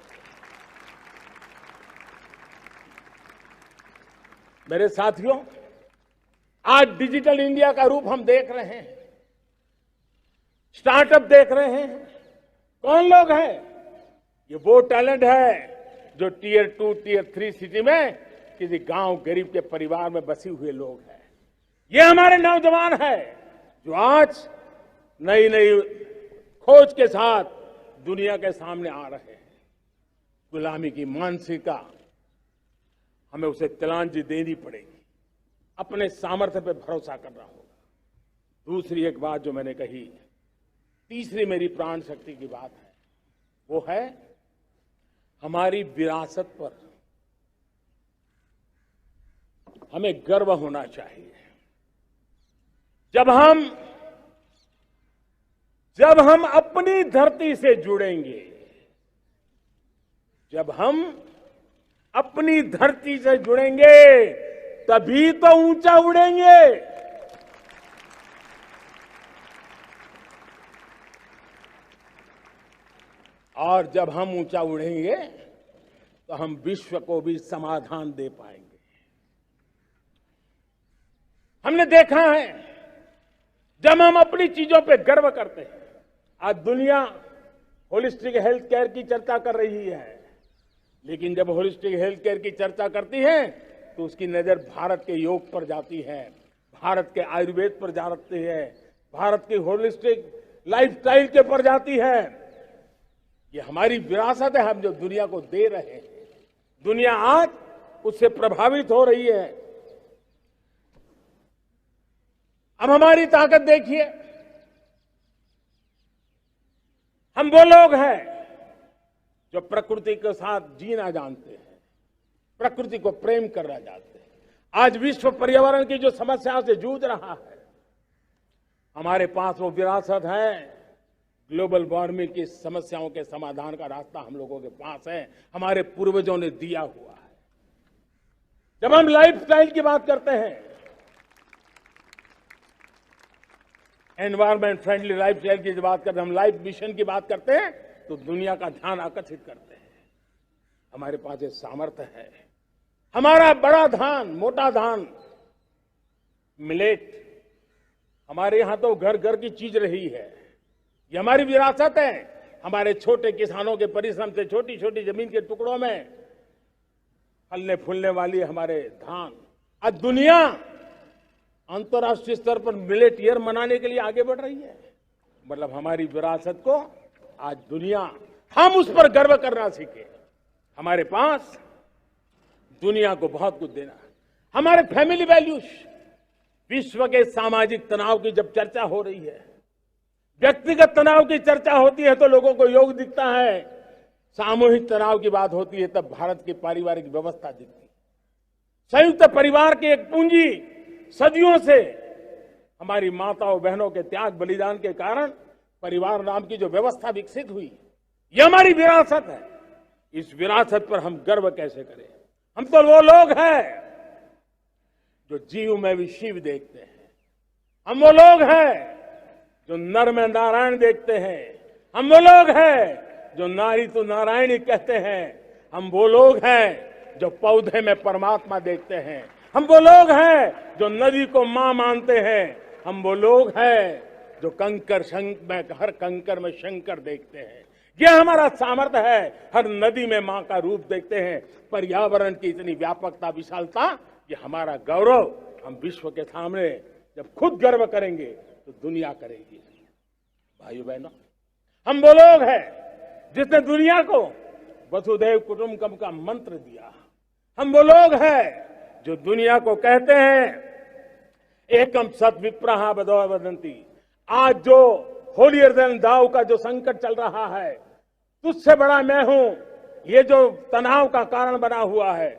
मेरे साथियों, आज डिजिटल इंडिया का रूप हम देख रहे हैं, स्टार्टअप देख रहे हैं। कौन लोग हैं? ये वो टैलेंट है जो टियर 2, टियर 3 सिटी में किसी गांव गरीब के परिवार में बसे हुए लोग हैं। ये हमारे नौजवान हैं जो आज नई नई खोज के साथ दुनिया के सामने आ रहे हैं। गुलामी की मानसिकता हमें उसे तिलांजलि देनी पड़ेगी। अपने सामर्थ्य पे भरोसा करना होगा। दूसरी एक बात जो मैंने कही, तीसरी मेरी प्राण शक्ति की बात है, वो है हमारी विरासत पर हमें गर्व होना चाहिए। जब हम अपनी धरती से जुड़ेंगे, जब हम अपनी धरती से जुड़ेंगे, तभी तो ऊंचा उड़ेंगे। और जब हम ऊंचा उड़ेंगे तो हम विश्व को भी समाधान दे पाएंगे। हमने देखा है, जब हम अपनी चीजों पे गर्व करते हैं, आज दुनिया होलिस्टिक हेल्थ केयर की चर्चा कर रही है, लेकिन जब होलिस्टिक हेल्थ केयर की चर्चा करती है तो उसकी नजर भारत के योग पर जाती है, भारत के आयुर्वेद पर जाती है, भारत की होलिस्टिक लाइफस्टाइल के पर जाती है। ये हमारी विरासत है, हम जो दुनिया को दे रहे हैं। दुनिया आज उससे प्रभावित हो रही है। अब हमारी ताकत देखिए, हम वो लोग हैं जो प्रकृति के साथ जीना जानते हैं, प्रकृति को प्रेम करना जानते हैं। आज विश्व पर्यावरण की जो समस्याओं से जूझ रहा है, हमारे पास वो विरासत है। ग्लोबल वार्मिंग की समस्याओं के समाधान का रास्ता हम लोगों के पास है, हमारे पूर्वजों ने दिया हुआ है। जब हम लाइफस्टाइल की बात करते हैं, एनवायरमेंट फ्रेंडली लाइफस्टाइल की बात करते हैं, हम लाइफ मिशन की बात करते हैं, तो दुनिया का ध्यान आकर्षित करते हैं। हमारे पास ये सामर्थ्य है। हमारा बड़ा धान, मोटा धान, मिलेट, हमारे यहां तो घर घर की चीज रही है। ये हमारी विरासत है। हमारे छोटे किसानों के परिश्रम से छोटी छोटी जमीन के टुकड़ों में फलने फूलने वाली हमारे धान। आज दुनिया अंतर्राष्ट्रीय स्तर पर मिलेट ईयर मनाने के लिए आगे बढ़ रही है। मतलब हमारी विरासत को आज दुनिया, हम उस पर गर्व करना सीखे। हमारे पास दुनिया को बहुत कुछ देना है। हमारे फैमिली वैल्यूज, विश्व के सामाजिक तनाव की जब चर्चा हो रही है, व्यक्तिगत तनाव की चर्चा होती है तो लोगों को योग दिखता है, सामूहिक तनाव की बात होती है तब भारत की पारिवारिक व्यवस्था दिखती है। संयुक्त परिवार की एक पूंजी सदियों से हमारी माताओं बहनों के त्याग बलिदान के कारण परिवार नाम की जो व्यवस्था विकसित हुई, ये हमारी विरासत है। इस विरासत पर हम गर्व कैसे करें? हम तो वो लोग हैं जो जीव में भी शिव देखते हैं। हम वो लोग हैं जो नर में नारायण देखते हैं। हम वो लोग हैं जो नारी तो नारायणी कहते हैं। हम वो लोग हैं जो पौधे में परमात्मा देखते हैं। हम वो लोग हैं जो नदी को मां मानते हैं। हम वो लोग हैं जो हर कंकर में शंकर देखते हैं। यह हमारा सामर्थ्य है। हर नदी में मां का रूप देखते हैं। पर्यावरण की इतनी व्यापकता, विशालता, ये हमारा गौरव। हम विश्व के सामने जब खुद गर्व करेंगे तो दुनिया करेगी। भाइयों बहनों, हम वो लोग हैं जिसने दुनिया को वसुधैव कुटुंबकम का मंत्र दिया। हम वो लोग हैं जो दुनिया को कहते हैं एकम सत विप्रहा बदौ वदंती। आज जो होलियर देन दाव का जो संकट चल रहा है, तुझसे बड़ा मैं हूं, ये जो तनाव का कारण बना हुआ है,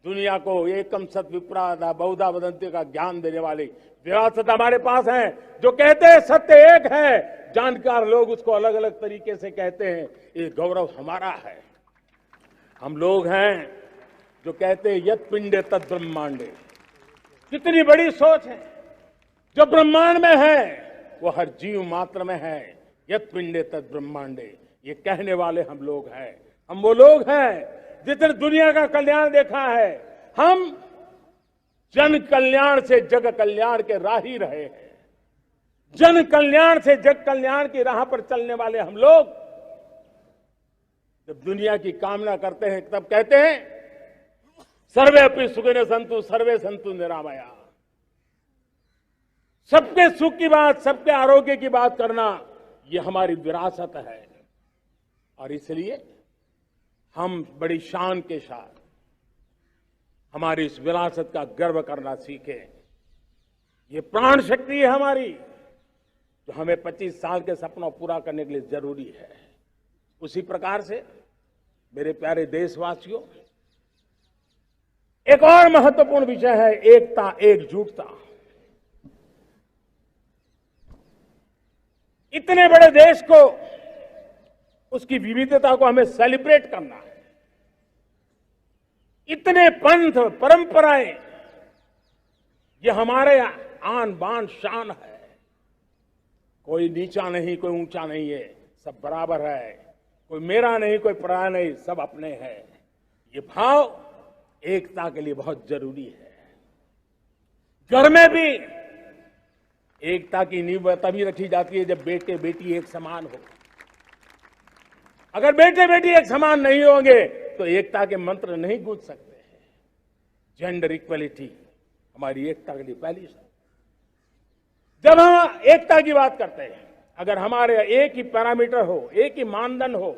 दुनिया को एकम सत विप्रा बहुधा वदंती का ज्ञान देने वाली विरासत हमारे पास है। जो कहते हैं सत्य एक है, जानकार लोग उसको अलग अलग तरीके से कहते हैं। ये गौरव हमारा है। हम लोग हैं जो कहते हैं यत पिंडे तद ब्रह्मांडे। कितनी बड़ी सोच है। जो ब्रह्मांड में है वो हर जीव मात्र में है। यत पिंडे तद ब्रह्मांडे, ये कहने वाले हम लोग हैं। हम वो लोग हैं जिसने दुनिया का कल्याण देखा है। हम जन कल्याण से जग कल्याण के राही रहे हैं। जन कल्याण से जग कल्याण की राह पर चलने वाले हम लोग जब दुनिया की कामना करते हैं तब कहते हैं सर्वे अपनी सुखिनो संतु सर्वे संतु निरामया। सबके सुख की बात, सबके आरोग्य की बात करना, ये हमारी विरासत है। और इसलिए हम बड़ी शान के साथ हमारी इस विरासत का गर्व करना सीखें। ये प्राण शक्ति है हमारी, जो हमें 25 साल के सपनों पूरा करने के लिए जरूरी है। उसी प्रकार से मेरे प्यारे देशवासियों, एक और महत्वपूर्ण विषय है एकता, एकजुटता। इतने बड़े देश को, उसकी विविधता को हमें सेलिब्रेट करना है। इतने पंथ, परंपराएं, ये हमारे आन बान शान है। कोई नीचा नहीं, कोई ऊंचा नहीं है, सब बराबर है। कोई मेरा नहीं, कोई पराया नहीं, सब अपने हैं। ये भाव एकता के लिए बहुत जरूरी है। घर में भी एकता की नींव तभी रखी जाती है जब बेटे बेटी एक समान हो। अगर बेटे बेटी एक समान नहीं होंगे तो एकता के मंत्र नहीं गूंज सकते हैं। जेंडर इक्वलिटी हमारी एकता के लिए पहली शर्त। जब हम एकता की बात करते हैं, अगर हमारे एक ही पैरामीटर हो, एक ही मानदंड हो,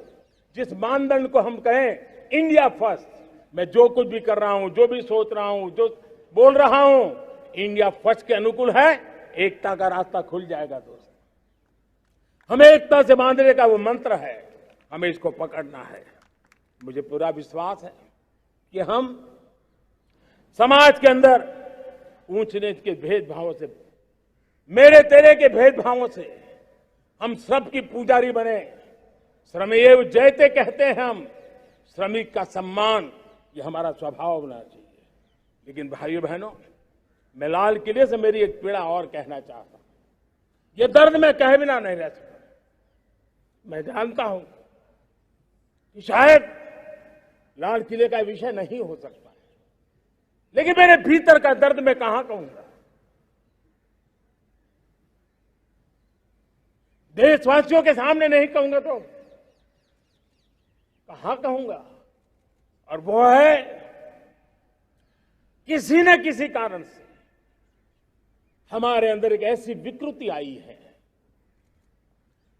जिस मानदंड को हम कहें इंडिया फर्स्ट, मैं जो कुछ भी कर रहा हूं, जो भी सोच रहा हूं, जो बोल रहा हूं, इंडिया फर्स्ट के अनुकूल है, एकता का रास्ता खुल जाएगा। दोस्त, हमें एकता से बांधने का वो मंत्र है, हमें इसको पकड़ना है। मुझे पूरा विश्वास है कि हम समाज के अंदर ऊंच नीच के भेदभावों से, मेरे तेरे के भेदभावों से हम सबकी पुजारी बने। श्रमेव जयते कहते हैं हम, श्रमिक का सम्मान, ये हमारा स्वभाव होना चाहिए। लेकिन भाइयों बहनों, मैं लाल किले से मेरी एक पीड़ा और कहना चाहता हूं। ये दर्द मैं कहे बिना नहीं रह सकता। मैं जानता हूं कि शायद लाल किले का विषय नहीं हो सकता, लेकिन मेरे भीतर का दर्द मैं कहां कहूंगा। देशवासियों के सामने नहीं कहूंगा तो कहां कहूंगा। और वो है, किसी न किसी कारण से हमारे अंदर एक ऐसी विकृति आई है,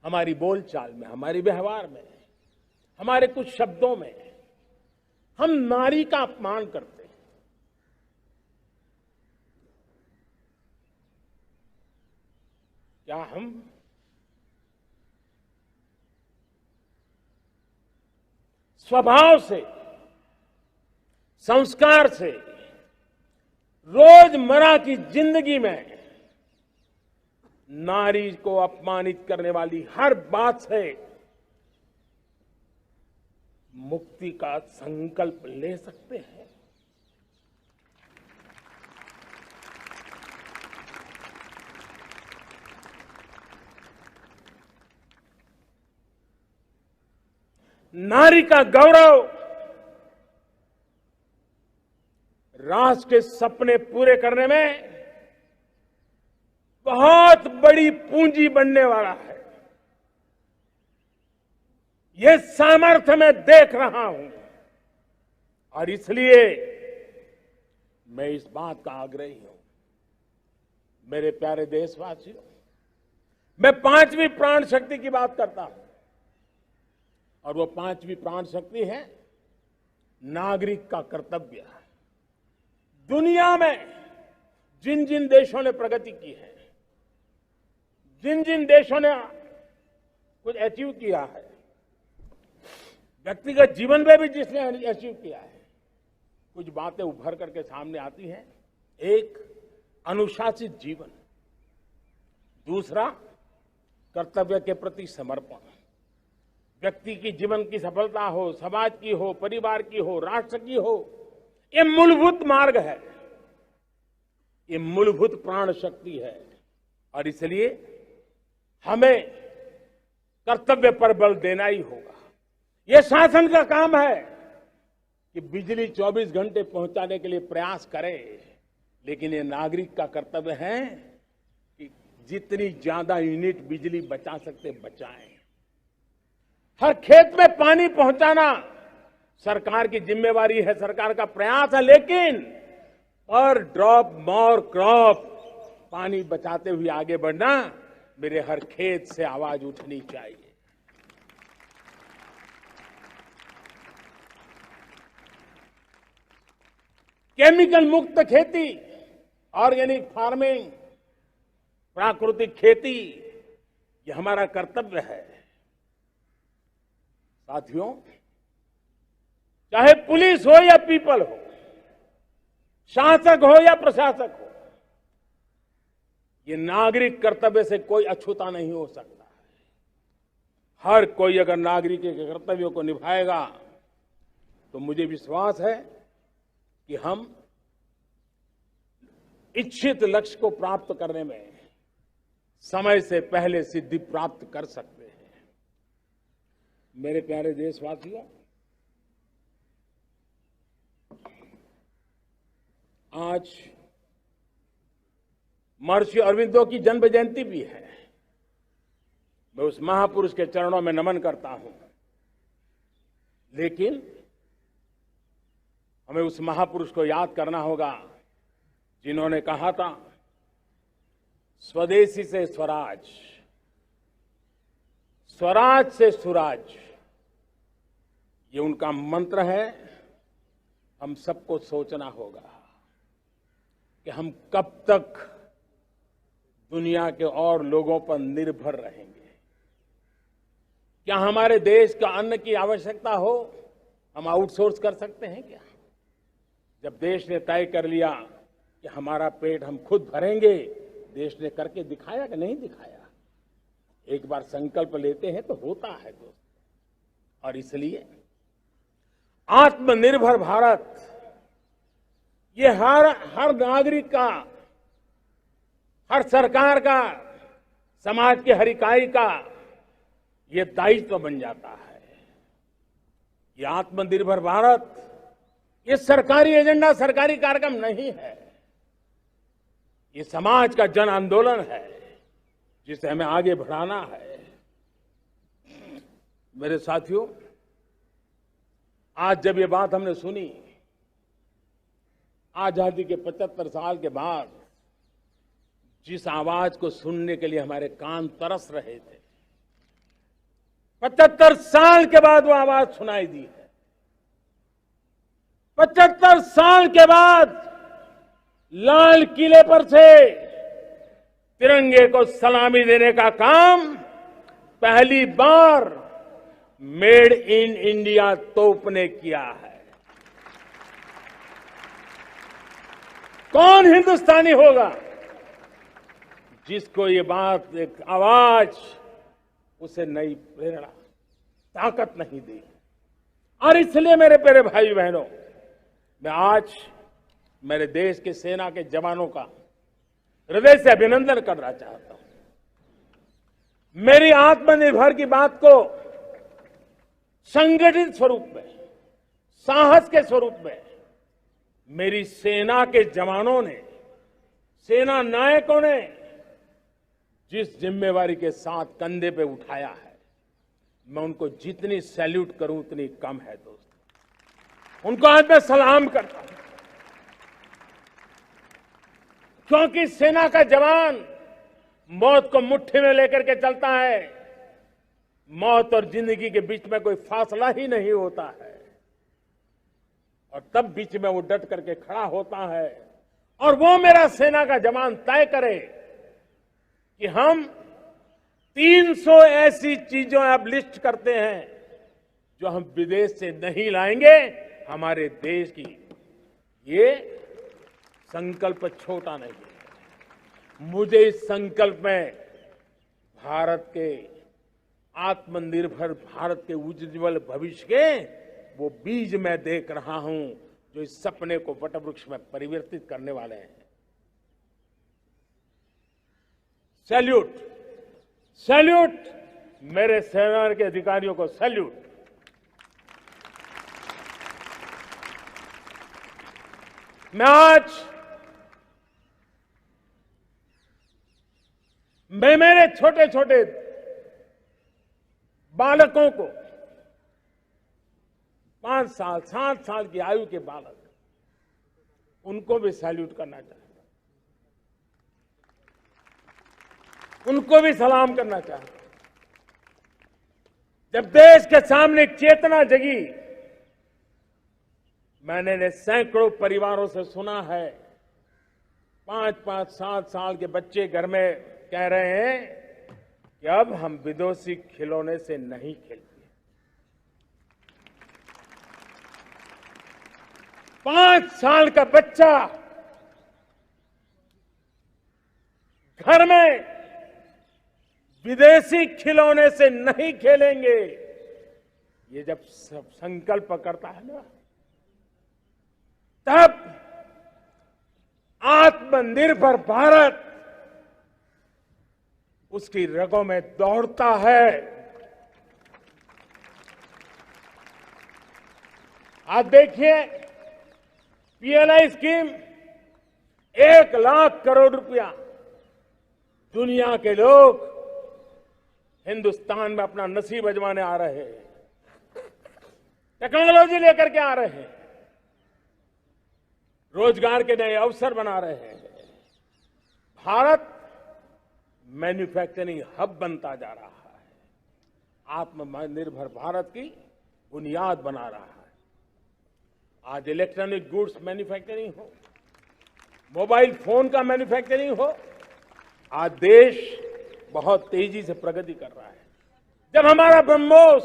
हमारी बोलचाल में, हमारे व्यवहार में, हमारे कुछ शब्दों में, हम नारी का अपमान करते हैं। क्या हम स्वभाव से, संस्कार से, रोजमर्रा की जिंदगी में नारी को अपमानित करने वाली हर बात से मुक्ति का संकल्प ले सकते हैं? नारी का गौरव, राष्ट्र के सपने पूरे करने में बहुत बड़ी पूंजी बनने वाला है। ये सामर्थ्य मैं देख रहा हूं और इसलिए मैं इस बात का आग्रही हूं, मेरे प्यारे देशवासियों, मैं 5वीं प्राण शक्ति की बात करता हूं और वो 5वीं प्राण शक्ति है नागरिक का कर्तव्य। दुनिया में जिन जिन देशों ने प्रगति की है, जिन जिन देशों ने कुछ अचीव किया है, व्यक्तिगत जीवन में भी जिसने अचीव किया है, कुछ बातें उभर करके सामने आती हैं। एक, अनुशासित जीवन। दूसरा, कर्तव्य के प्रति समर्पण। व्यक्ति की जीवन की सफलता हो, समाज की हो, परिवार की हो, राष्ट्र की हो, ये मूलभूत मार्ग है, ये मूलभूत प्राण शक्ति है और इसलिए हमें कर्तव्य पर बल देना ही होगा। ये शासन का काम है कि बिजली 24 घंटे पहुंचाने के लिए प्रयास करे, लेकिन ये नागरिक का कर्तव्य है कि जितनी ज्यादा यूनिट बिजली बचा सकते बचाएं। हर खेत में पानी पहुंचाना सरकार की जिम्मेवारी है, सरकार का प्रयास है, लेकिन पर ड्रॉप मोर क्रॉप, पानी बचाते हुए आगे बढ़ना, मेरे हर खेत से आवाज उठनी चाहिए। केमिकल मुक्त खेती, ऑर्गेनिक फार्मिंग, प्राकृतिक खेती, ये हमारा कर्तव्य है। साथियों, चाहे पुलिस हो या पीपल हो, शासक हो या प्रशासक हो, ये नागरिक कर्तव्य से कोई अछूता नहीं हो सकता है। हर कोई अगर नागरिक के कर्तव्यों को निभाएगा तो मुझे विश्वास है कि हम इच्छित लक्ष्य को प्राप्त करने में समय से पहले सिद्धि प्राप्त कर सकते हैं। मेरे प्यारे देशवासियों, आज महर्षि अरविंदो की जन्म जयंती भी है। मैं उस महापुरुष के चरणों में नमन करता हूं, लेकिन हमें उस महापुरुष को याद करना होगा जिन्होंने कहा था, स्वदेशी से स्वराज, स्वराज से सुराज। ये उनका मंत्र है। हम सबको सोचना होगा कि हम कब तक दुनिया के और लोगों पर निर्भर रहेंगे। क्या हमारे देश का अन्न की आवश्यकता हो, हम आउटसोर्स कर सकते हैं क्या? जब देश ने तय कर लिया कि हमारा पेट हम खुद भरेंगे, देश ने करके दिखाया कि नहीं दिखाया? एक बार संकल्प लेते हैं तो होता है दोस्त। और इसलिए आत्मनिर्भर भारत, ये हर नागरिक का, हर सरकार का, समाज के हर इकाई का ये दायित्व बन जाता है। ये आत्मनिर्भर भारत, ये सरकारी एजेंडा, सरकारी कार्यक्रम नहीं है। ये समाज का जन आंदोलन है जिसे हमें आगे बढ़ाना है। मेरे साथियों, आज जब ये बात हमने सुनी, आजादी के 75 साल के बाद जिस आवाज को सुनने के लिए हमारे कान तरस रहे थे, 75 साल के बाद वो आवाज सुनाई दी है। 75 साल के बाद लाल किले पर से तिरंगे को सलामी देने का काम पहली बार मेड इन इंडिया तोप ने किया है। कौन हिंदुस्तानी होगा जिसको ये बात, एक आवाज उसे नई प्रेरणा, ताकत नहीं दी? और इसलिए मेरे प्यारे भाई बहनों, मैं आज मेरे देश के सेना के जवानों का हृदय से अभिनंदन करना चाहता हूं। मेरी आत्मनिर्भर की बात को संगठित स्वरूप में, साहस के स्वरूप में मेरी सेना के जवानों ने, सेना नायकों ने जिस जिम्मेवारी के साथ कंधे पे उठाया है, मैं उनको जितनी सैल्यूट करूं उतनी कम है दोस्तों। उनको आज मैं सलाम करता हूं, क्योंकि सेना का जवान मौत को मुट्ठी में लेकर के चलता है। मौत और जिंदगी के बीच में कोई फासला ही नहीं होता है, और तब बीच में वो डट करके खड़ा होता है। और वो मेरा सेना का जवान तय करे कि हम 300 ऐसी चीजों अब लिस्ट करते हैं जो हम विदेश से नहीं लाएंगे हमारे देश की। ये संकल्प छोटा नहीं है। मुझे इस संकल्प में भारत के आत्मनिर्भर भारत के उज्जवल भविष्य के वो बीज मैं देख रहा हूं जो इस सपने को वटवृक्ष में परिवर्तित करने वाले हैं। सैल्यूट, सैल्यूट मेरे सेना के अधिकारियों को, सैल्यूट। मैं मेरे छोटे छोटे बालकों को, 5 साल 7 साल की आयु के बालक, उनको भी सैल्यूट करना चाहता हूं, उनको भी सलाम करना चाहता हूं। जब देश के सामने चेतना जगी, मैंने सैकड़ों परिवारों से सुना है, 5-5, 7 साल के बच्चे घर में कह रहे हैं कि अब हम विदेशी खिलौने से नहीं खेलते। 5 साल का बच्चा घर में विदेशी खिलौने से नहीं खेलेंगे, ये जब संकल्प करता है ना, तब आत्मनिर्भर भारत उसकी रगों में दौड़ता है। आज देखिए, पीएलआई स्कीम 1 लाख करोड़ रुपया दुनिया के लोग हिंदुस्तान में अपना नसीब आजमाने आ रहे हैं, टेक्नोलॉजी लेकर के आ रहे हैं, रोजगार के नए अवसर बना रहे हैं। भारत मैन्युफैक्चरिंग हब बनता जा रहा है, आत्मनिर्भर भारत की बुनियाद बना रहा है। आज इलेक्ट्रॉनिक गुड्स मैन्युफैक्चरिंग हो, मोबाइल फोन का मैन्युफैक्चरिंग हो, आज देश बहुत तेजी से प्रगति कर रहा है। जब हमारा ब्रह्मोस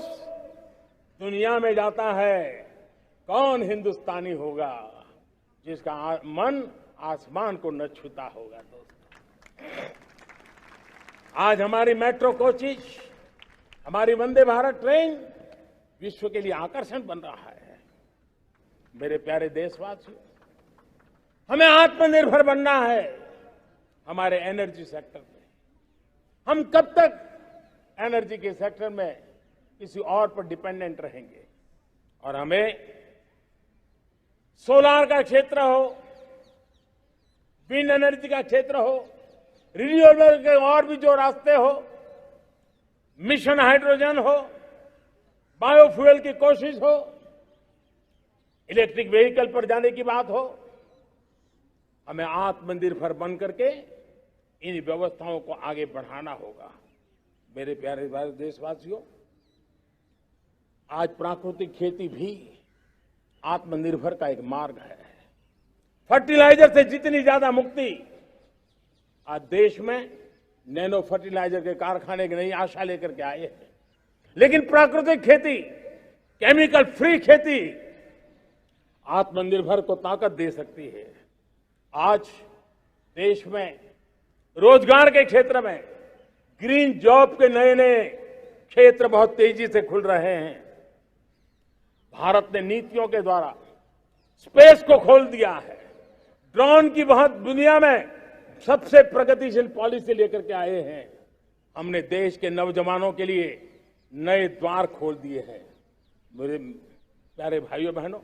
दुनिया में जाता है, कौन हिंदुस्तानी होगा जिसका मन आसमान को न छूता होगा। दोस्तों, आज हमारी मेट्रो कोचेज, हमारी वंदे भारत ट्रेन विश्व के लिए आकर्षण बन रहा है। मेरे प्यारे देशवासियों, हमें आत्मनिर्भर बनना है हमारे एनर्जी सेक्टर में। हम कब तक एनर्जी के सेक्टर में किसी और पर डिपेंडेंट रहेंगे? और हमें सोलार का क्षेत्र हो, विंड एनर्जी का क्षेत्र हो, रिन्यूएबल के और भी जो रास्ते हो, मिशन हाइड्रोजन हो, बायोफ्यूल की कोशिश हो, इलेक्ट्रिक व्हीकल पर जाने की बात हो, हमें आत्मनिर्भर बन करके इन व्यवस्थाओं को आगे बढ़ाना होगा। मेरे प्यारे देशवासियों, आज प्राकृतिक खेती भी आत्मनिर्भर का एक मार्ग है। फर्टिलाइजर से जितनी ज्यादा मुक्ति, आज देश में नैनो फर्टिलाइजर के कारखाने की नई आशा लेकर के आए हैं। लेकिन प्राकृतिक खेती, केमिकल फ्री खेती आत्मनिर्भर को ताकत दे सकती है। आज देश में रोजगार के क्षेत्र में ग्रीन जॉब के नए नए क्षेत्र बहुत तेजी से खुल रहे हैं। भारत ने नीतियों के द्वारा स्पेस को खोल दिया है। ड्रोन की बहुत दुनिया में सबसे प्रगतिशील पॉलिसी लेकर के आए हैं। हमने देश के नौजवानों के लिए नए द्वार खोल दिए हैं। मेरे प्यारे भाइयों बहनों,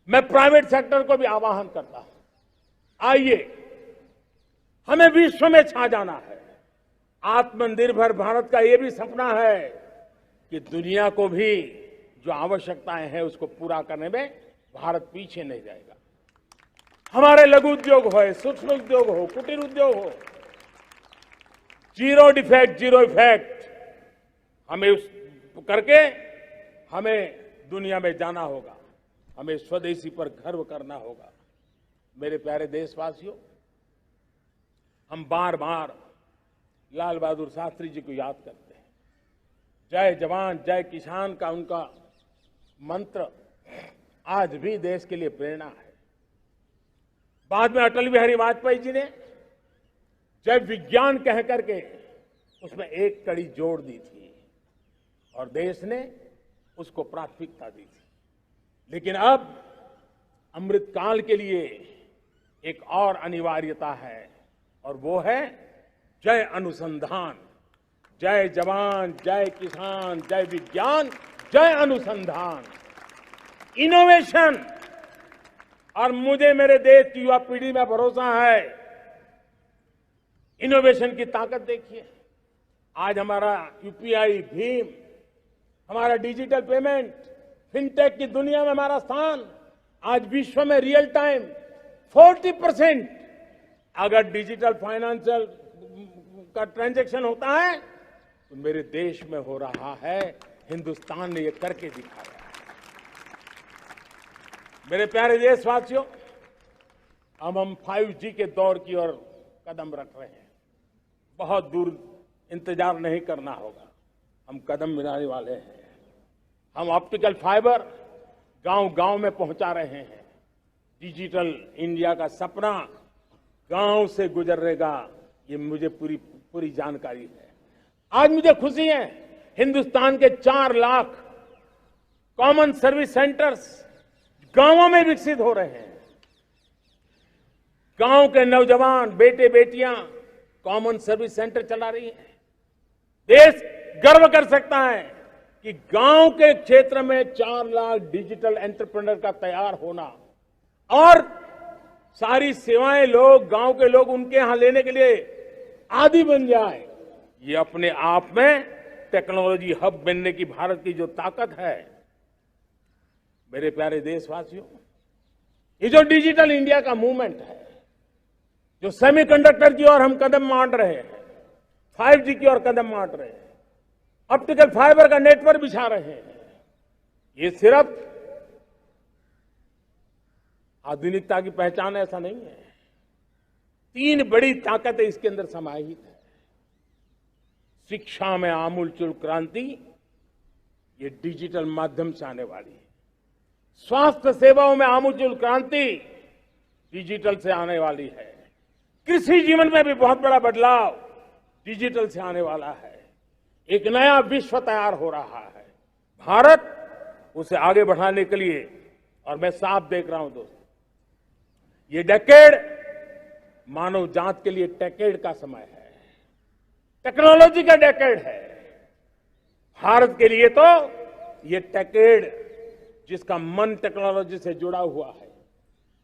मैं प्राइवेट सेक्टर को भी आह्वान करता हूं, आइए हमें विश्व में छा जाना है। आत्मनिर्भर भारत का ये भी सपना है कि दुनिया को भी जो आवश्यकताएं हैं उसको पूरा करने में भारत पीछे नहीं जाएगा। हमारे लघु उद्योग हो, सूक्ष्म उद्योग हो, कुटीर उद्योग हो, जीरो डिफेक्ट, जीरो इफेक्ट, हमें उस करके हमें दुनिया में जाना होगा। हमें स्वदेशी पर गर्व करना होगा। मेरे प्यारे देशवासियों, हम बार बार लाल बहादुर शास्त्री जी को याद करते हैं। जय जवान जय किसान का उनका मंत्र आज भी देश के लिए प्रेरणा है। बाद में अटल बिहारी वाजपेयी जी ने जय विज्ञान कह करके उसमें एक कड़ी जोड़ दी थी और देश ने उसको प्राथमिकता दी थी। लेकिन अब अमृतकाल के लिए एक और अनिवार्यता है और वो है जय अनुसंधान। जय जवान जय किसान जय विज्ञान जय अनुसंधान, इनोवेशन। और मुझे मेरे देश की युवा पीढ़ी में भरोसा है। इनोवेशन की ताकत देखिए। आज हमारा यूपीआई, भीम, हमारा डिजिटल पेमेंट, फिनटेक की दुनिया में हमारा स्थान आज विश्व में रियल टाइम 40% अगर डिजिटल फाइनेंशियल का ट्रांजैक्शन होता है तो मेरे देश में हो रहा है। हिंदुस्तान ने ये करके दिखाया है। मेरे प्यारे देशवासियों, अब हम 5G के दौर की ओर कदम रख रहे हैं। बहुत दूर इंतजार नहीं करना होगा, हम कदम मिलाने वाले हैं। हम ऑप्टिकल फाइबर गांव-गांव में पहुंचा रहे हैं। डिजिटल इंडिया का सपना गांव से गुजरेगा, ये मुझे पूरी जानकारी है। आज मुझे खुशी है, हिंदुस्तान के 4 लाख कॉमन सर्विस सेंटर्स गांवों में विकसित हो रहे हैं। गांव के नौजवान बेटे बेटियां कॉमन सर्विस सेंटर चला रही हैं। देश गर्व कर सकता है कि गांव के क्षेत्र में 4 लाख डिजिटल एंटरप्रेन्योर का तैयार होना और सारी सेवाएं गांव के लोग उनके यहां लेने के लिए आदी बन जाए, ये अपने आप में टेक्नोलॉजी हब बनने की भारत की जो ताकत है। मेरे प्यारे देशवासियों, ये जो डिजिटल इंडिया का मूवमेंट है, जो सेमीकंडक्टर की ओर हम कदम मांड रहे हैं, 5G की ओर कदम मांड रहे हैं, ऑप्टिकल फाइबर का नेटवर्क बिछा रहे हैं, ये सिर्फ आधुनिकता की पहचान ऐसा नहीं है। 3 बड़ी ताकतें इसके अंदर समाहित है। शिक्षा में आमूलचूल क्रांति, ये डिजिटल माध्यम से आने वाली है। स्वास्थ्य सेवाओं में आमूलचूल क्रांति डिजिटल से आने वाली है। कृषि जीवन में भी बहुत बड़ा बदलाव डिजिटल से आने वाला है। एक नया विश्व तैयार हो रहा है। भारत उसे आगे बढ़ाने के लिए, और मैं साफ देख रहा हूं दोस्तों, ये डेकेड मानव जात के लिए टेकेड का समय है, टेक्नोलॉजी का डेकेड है। भारत के लिए तो ये टेकेड जिसका मन टेक्नोलॉजी से जुड़ा हुआ है,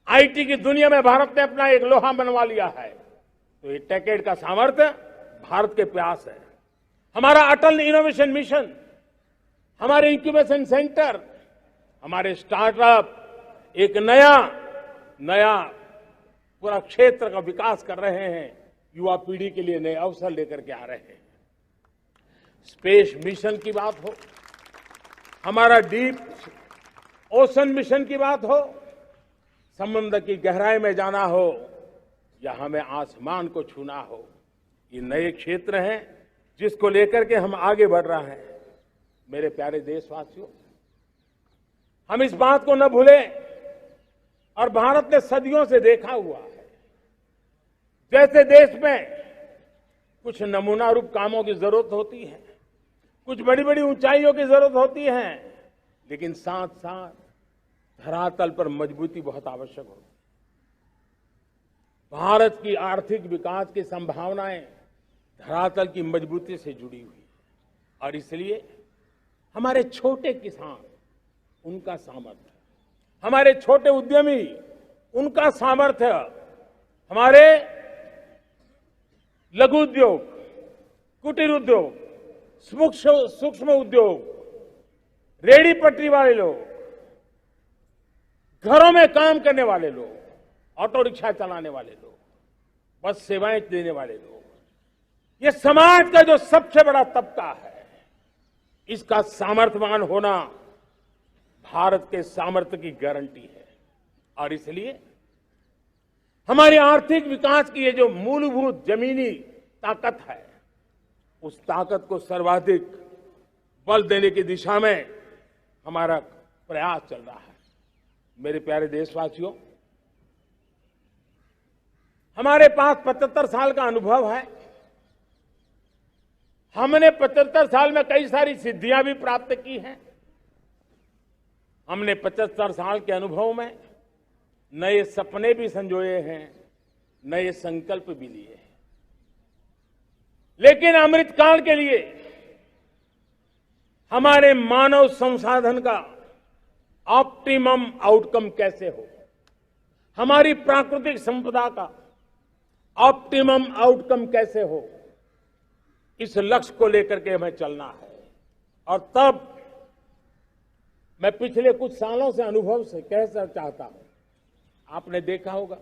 आईटी की दुनिया में भारत ने अपना एक लोहा बनवा लिया है, तो ये टेकेड का सामर्थ्य भारत के प्यास है। हमारा अटल इनोवेशन मिशन, हमारे इंक्यूबेशन सेंटर, हमारे स्टार्टअप एक नया पूरा क्षेत्र का विकास कर रहे हैं। युवा पीढ़ी के लिए नए अवसर लेकर के आ रहे हैं। स्पेस मिशन की बात हो, हमारा डीप ओशन मिशन की बात हो, समुद्र की गहराई में जाना हो या हमें आसमान को छूना हो, ये नए क्षेत्र हैं जिसको लेकर के हम आगे बढ़ रहे हैं। मेरे प्यारे देशवासियों, हम इस बात को न भूलें, और भारत ने सदियों से देखा हुआ है, जैसे देश में कुछ नमूना रूप कामों की जरूरत होती है, कुछ बड़ी बड़ी ऊंचाइयों की जरूरत होती है, लेकिन साथ साथ धरातल पर मजबूती बहुत आवश्यक होती है। भारत की आर्थिक विकास की संभावनाएं धरातल की मजबूती से जुड़ी हुई है, और इसलिए हमारे छोटे किसान, उनका सामर्थ्य, हमारे छोटे उद्यमी, उनका सामर्थ्य, हमारे लघु उद्योग, कुटीर उद्योग, सूक्ष्म उद्योग, रेहड़ी पटरी वाले लोग, घरों में काम करने वाले लोग, ऑटो रिक्शा चलाने वाले लोग, बस सेवाएं देने वाले लोग, ये समाज का जो सबसे बड़ा तबका है, इसका सामर्थ्यवान होना भारत के सामर्थ्य की गारंटी है। और इसलिए हमारे आर्थिक विकास की ये जो मूलभूत जमीनी ताकत है, उस ताकत को सर्वाधिक बल देने की दिशा में हमारा प्रयास चल रहा है। मेरे प्यारे देशवासियों, हमारे पास 75 साल का अनुभव है। हमने 75 साल में कई सारी सिद्धियां भी प्राप्त की हैं। हमने 75 साल के अनुभव में नए सपने भी संजोए हैं, नए संकल्प भी लिए हैं। लेकिन अमृतकाल के लिए हमारे मानव संसाधन का ऑप्टिमम आउटकम कैसे हो, हमारी प्राकृतिक संपदा का ऑप्टिमम आउटकम कैसे हो, इस लक्ष्य को लेकर के हमें चलना है। और तब मैं पिछले कुछ सालों से अनुभव से कहना चाहता हूं, आपने देखा होगा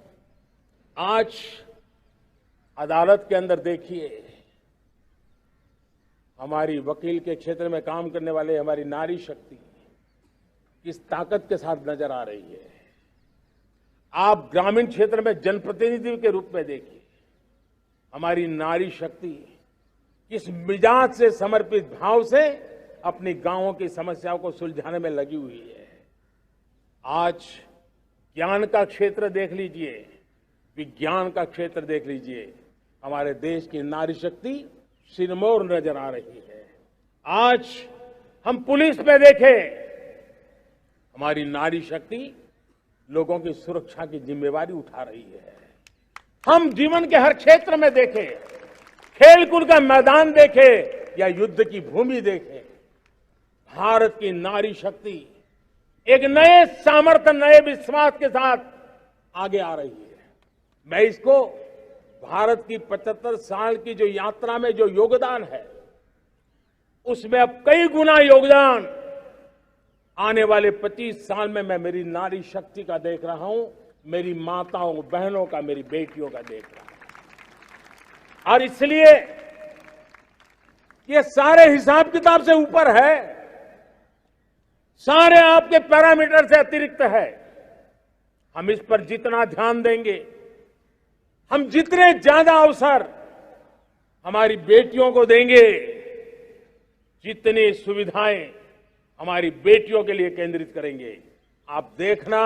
आज अदालत के अंदर देखिए, हमारी वकील के क्षेत्र में काम करने वाले हमारी नारी शक्ति किस ताकत के साथ नजर आ रही है। आप ग्रामीण क्षेत्र में जनप्रतिनिधि के रूप में देखिए, हमारी नारी शक्ति किस मिजाज से, समर्पित भाव से अपनी गांवों की समस्याओं को सुलझाने में लगी हुई है। आज ज्ञान का क्षेत्र देख लीजिए, विज्ञान का क्षेत्र देख लीजिए, हमारे देश की नारी शक्ति सिरमौर नजर आ रही है। आज हम पुलिस में देखें, हमारी नारी शक्ति लोगों की सुरक्षा की जिम्मेवारी उठा रही है। हम जीवन के हर क्षेत्र में देखें, खेलकूद का मैदान देखें या युद्ध की भूमि देखें, भारत की नारी शक्ति एक नए सामर्थ्य, नए विश्वास के साथ आगे आ रही है। मैं इसको भारत की 75 साल की जो यात्रा में जो योगदान है, उसमें अब कई गुना योगदान आने वाले 25 साल में मैं मेरी नारी शक्ति का देख रहा हूं, मेरी माताओं, बहनों का, मेरी बेटियों का देख रहा हूं। और इसलिए ये सारे हिसाब किताब से ऊपर है, सारे आपके पैरामीटर से अतिरिक्त है। हम इस पर जितना ध्यान देंगे, हम जितने ज्यादा अवसर हमारी बेटियों को देंगे, जितनी सुविधाएं हमारी बेटियों के लिए केंद्रित करेंगे, आप देखना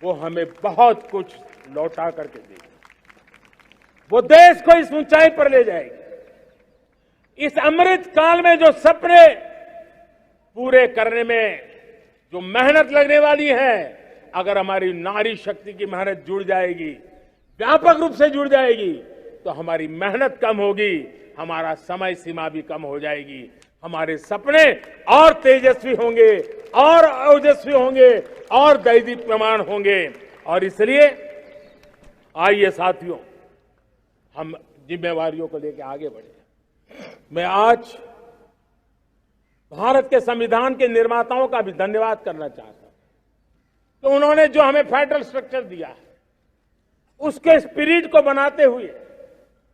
वो हमें बहुत कुछ लौटा करके देगी। वो देश को इस ऊंचाई पर ले जाएगी। इस अमृत काल में जो सपने पूरे करने में जो मेहनत लगने वाली है, अगर हमारी नारी शक्ति की मेहनत जुड़ जाएगी, व्यापक रूप से जुड़ जाएगी, तो हमारी मेहनत कम होगी, हमारा समय सीमा भी कम हो जाएगी, हमारे सपने और तेजस्वी होंगे, और ओजस्वी होंगे, और दैदीप्यमान होंगे। और इसलिए आइए साथियों, हम जिम्मेवारियों को लेकर आगे बढ़े। मैं आज भारत के संविधान के निर्माताओं का भी धन्यवाद करना चाहता हूं, तो उन्होंने जो हमें फेडरल स्ट्रक्चर दिया है, उसके स्पिरिट को बनाते हुए,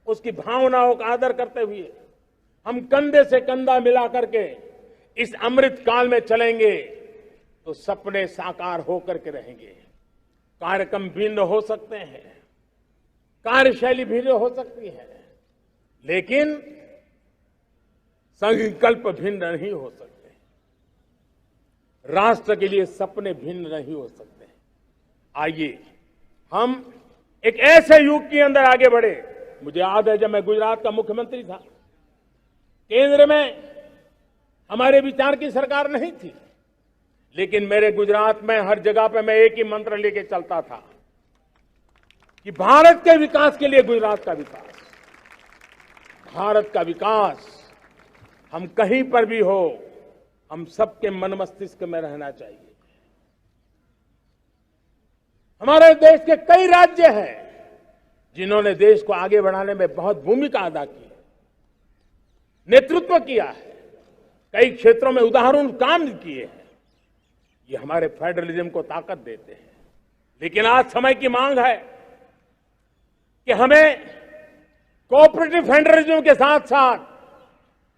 उसकी भावनाओं का आदर करते हुए हम कंधे से कंधा मिला करके इस अमृत काल में चलेंगे, तो सपने साकार होकर के रहेंगे। कार्यक्रम भिन्न हो सकते हैं, कार्यशैली भिन्न हो सकती है, लेकिन संकल्प भिन्न नहीं हो सकते। राष्ट्र के लिए सपने भिन्न नहीं हो सकते। आइए हम एक ऐसे युग के अंदर आगे बढ़े। मुझे याद है, जब मैं गुजरात का मुख्यमंत्री था, केंद्र में हमारे विचार की सरकार नहीं थी, लेकिन मेरे गुजरात में हर जगह पे मैं एक ही मंत्र लेके चलता था कि भारत के विकास के लिए गुजरात का विकास, भारत का विकास हम कहीं पर भी हो, हम सबके मन मस्तिष्क में रहना चाहिए। हमारे देश के कई राज्य हैं जिन्होंने देश को आगे बढ़ाने में बहुत भूमिका अदा की है, नेतृत्व किया है, कई क्षेत्रों में उदाहरण काम किए हैं। ये हमारे फेडरलिज्म को ताकत देते हैं। लेकिन आज समय की मांग है कि हमें कोऑपरेटिव फेडरलिज्म के साथ साथ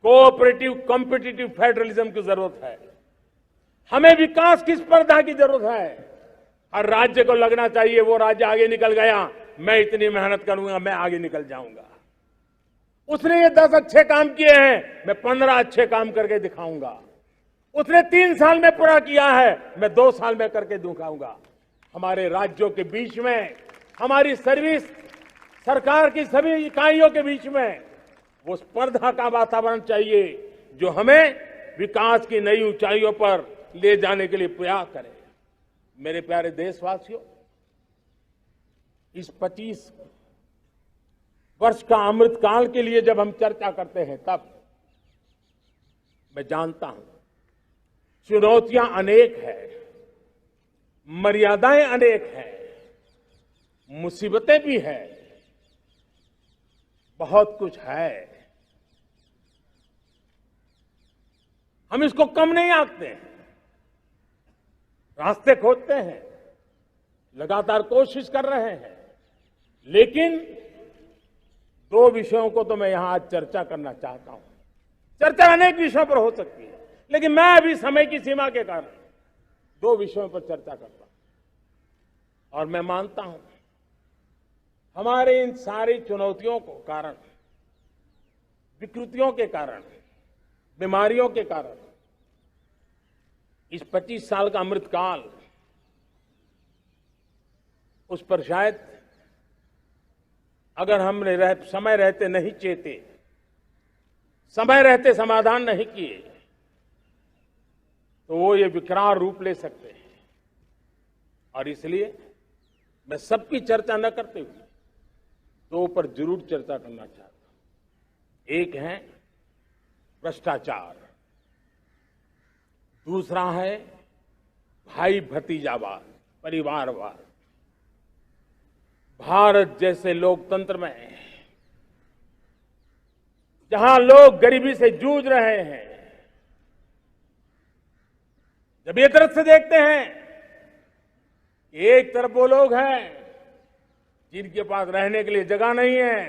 कोऑपरेटिव कॉम्पिटिटिव फेडरलिज्म की जरूरत है। हमें विकास की स्पर्धा की जरूरत है। हर राज्य को लगना चाहिए वो राज्य आगे निकल गया, मैं इतनी मेहनत करूंगा, मैं आगे निकल जाऊंगा। उसने ये 10 अच्छे काम किए हैं, मैं 15 अच्छे काम करके दिखाऊंगा। उसने 3 साल में पूरा किया है, मैं 2 साल में करके दिखाऊंगा। हमारे राज्यों के बीच में, हमारी सर्विस सरकार की सभी इकाइयों के बीच में वो स्पर्धा का वातावरण चाहिए जो हमें विकास की नई ऊंचाइयों पर ले जाने के लिए प्रयास करे। मेरे प्यारे देशवासियों, इस 25 वर्ष का अमृतकाल के लिए जब हम चर्चा करते हैं तब मैं जानता हूं चुनौतियां अनेक हैं, मर्यादाएं अनेक हैं, मुसीबतें भी हैं, बहुत कुछ है। हम इसको कम नहीं आंकते हैं, रास्ते खोजते हैं, लगातार कोशिश कर रहे हैं। लेकिन 2 विषयों को तो मैं यहां आज चर्चा करना चाहता हूं। चर्चा अनेक विषयों पर हो सकती है, लेकिन मैं अभी समय की सीमा के कारण 2 विषयों पर चर्चा करता हूं। और मैं मानता हूं हमारे इन सारी चुनौतियों को कारण, विकृतियों के कारण, बीमारियों के कारण इस 25 साल का अमृतकाल, उस पर शायद अगर हमने समय रहते नहीं चेते, समय रहते समाधान नहीं किए, तो वो ये विकराल रूप ले सकते हैं। और इसलिए मैं सबकी चर्चा न करते हुए 2 पर जरूर चर्चा करना चाहता हूं। एक है भ्रष्टाचार, दूसरा है भाई भतीजावाद, परिवारवाद। भारत जैसे लोकतंत्र में जहां लोग गरीबी से जूझ रहे हैं, जब ये तरफ से देखते हैं, एक तरफ वो लोग हैं जिनके पास रहने के लिए जगह नहीं है,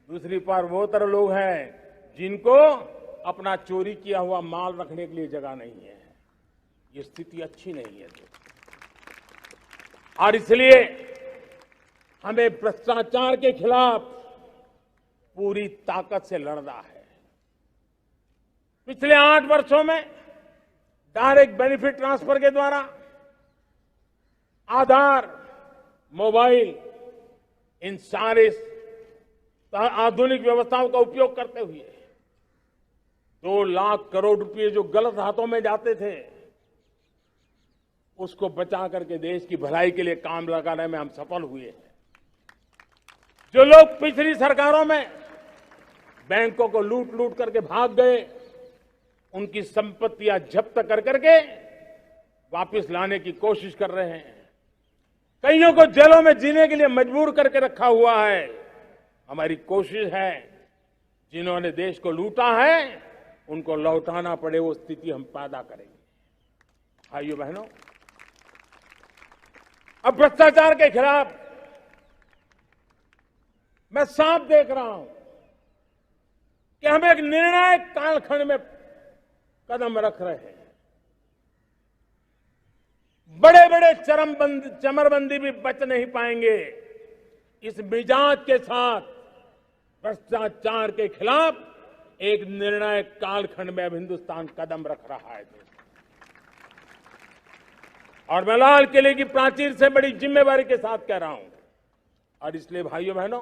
दूसरी तरफ वो तरह लोग हैं जिनको अपना चोरी किया हुआ माल रखने के लिए जगह नहीं है। ये स्थिति अच्छी नहीं है। और इसलिए हमें भ्रष्टाचार के खिलाफ पूरी ताकत से लड़ना है। पिछले 8 वर्षों में डायरेक्ट बेनिफिट ट्रांसफर के द्वारा, आधार, मोबाइल, इन सारे आधुनिक व्यवस्थाओं का उपयोग करते हुए 2 लाख करोड़ रुपए जो गलत हाथों में जाते थे, उसको बचा करके देश की भलाई के लिए काम लगाने में हम सफल हुए हैं। जो लोग पिछली सरकारों में बैंकों को लूट लूट करके भाग गए, उनकी संपत्तियां जब्त कर करके वापस लाने की कोशिश कर रहे हैं। कईयों को जेलों में जीने के लिए मजबूर करके रखा हुआ है। हमारी कोशिश है जिन्होंने देश को लूटा है उनको लौटाना पड़े, वो स्थिति हम पैदा करेंगे। भाइयों बहनों, अब भ्रष्टाचार के खिलाफ मैं साफ देख रहा हूं कि हम एक निर्णायक कालखंड में कदम रख रहे हैं। बड़े बड़े चमरबंदी भी बच नहीं पाएंगे। इस मिजाज के साथ भ्रष्टाचार के खिलाफ एक निर्णायक कालखंड में अब हिंदुस्तान कदम रख रहा है। और मैं लाल किले की प्राचीर से बड़ी जिम्मेवारी के साथ कह रहा हूं। और इसलिए भाइयों बहनों,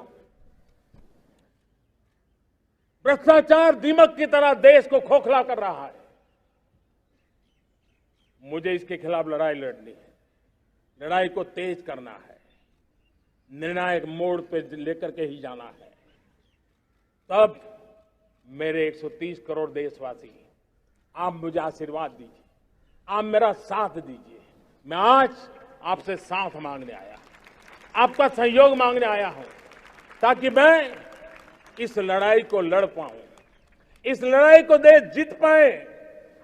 भ्रष्टाचार दीमक की तरह देश को खोखला कर रहा है। मुझे इसके खिलाफ लड़ाई लड़नी है, लड़ाई को तेज करना है, निर्णायक मोड़ पे लेकर के ही जाना है। तब मेरे 130 करोड़ देशवासी आप मुझे आशीर्वाद दीजिए, आप मेरा साथ दीजिए। मैं आज आपसे साथ मांगने आया, आपका सहयोग मांगने आया हूं, ताकि मैं इस लड़ाई को लड़ पाऊं, इस लड़ाई को देश जीत पाए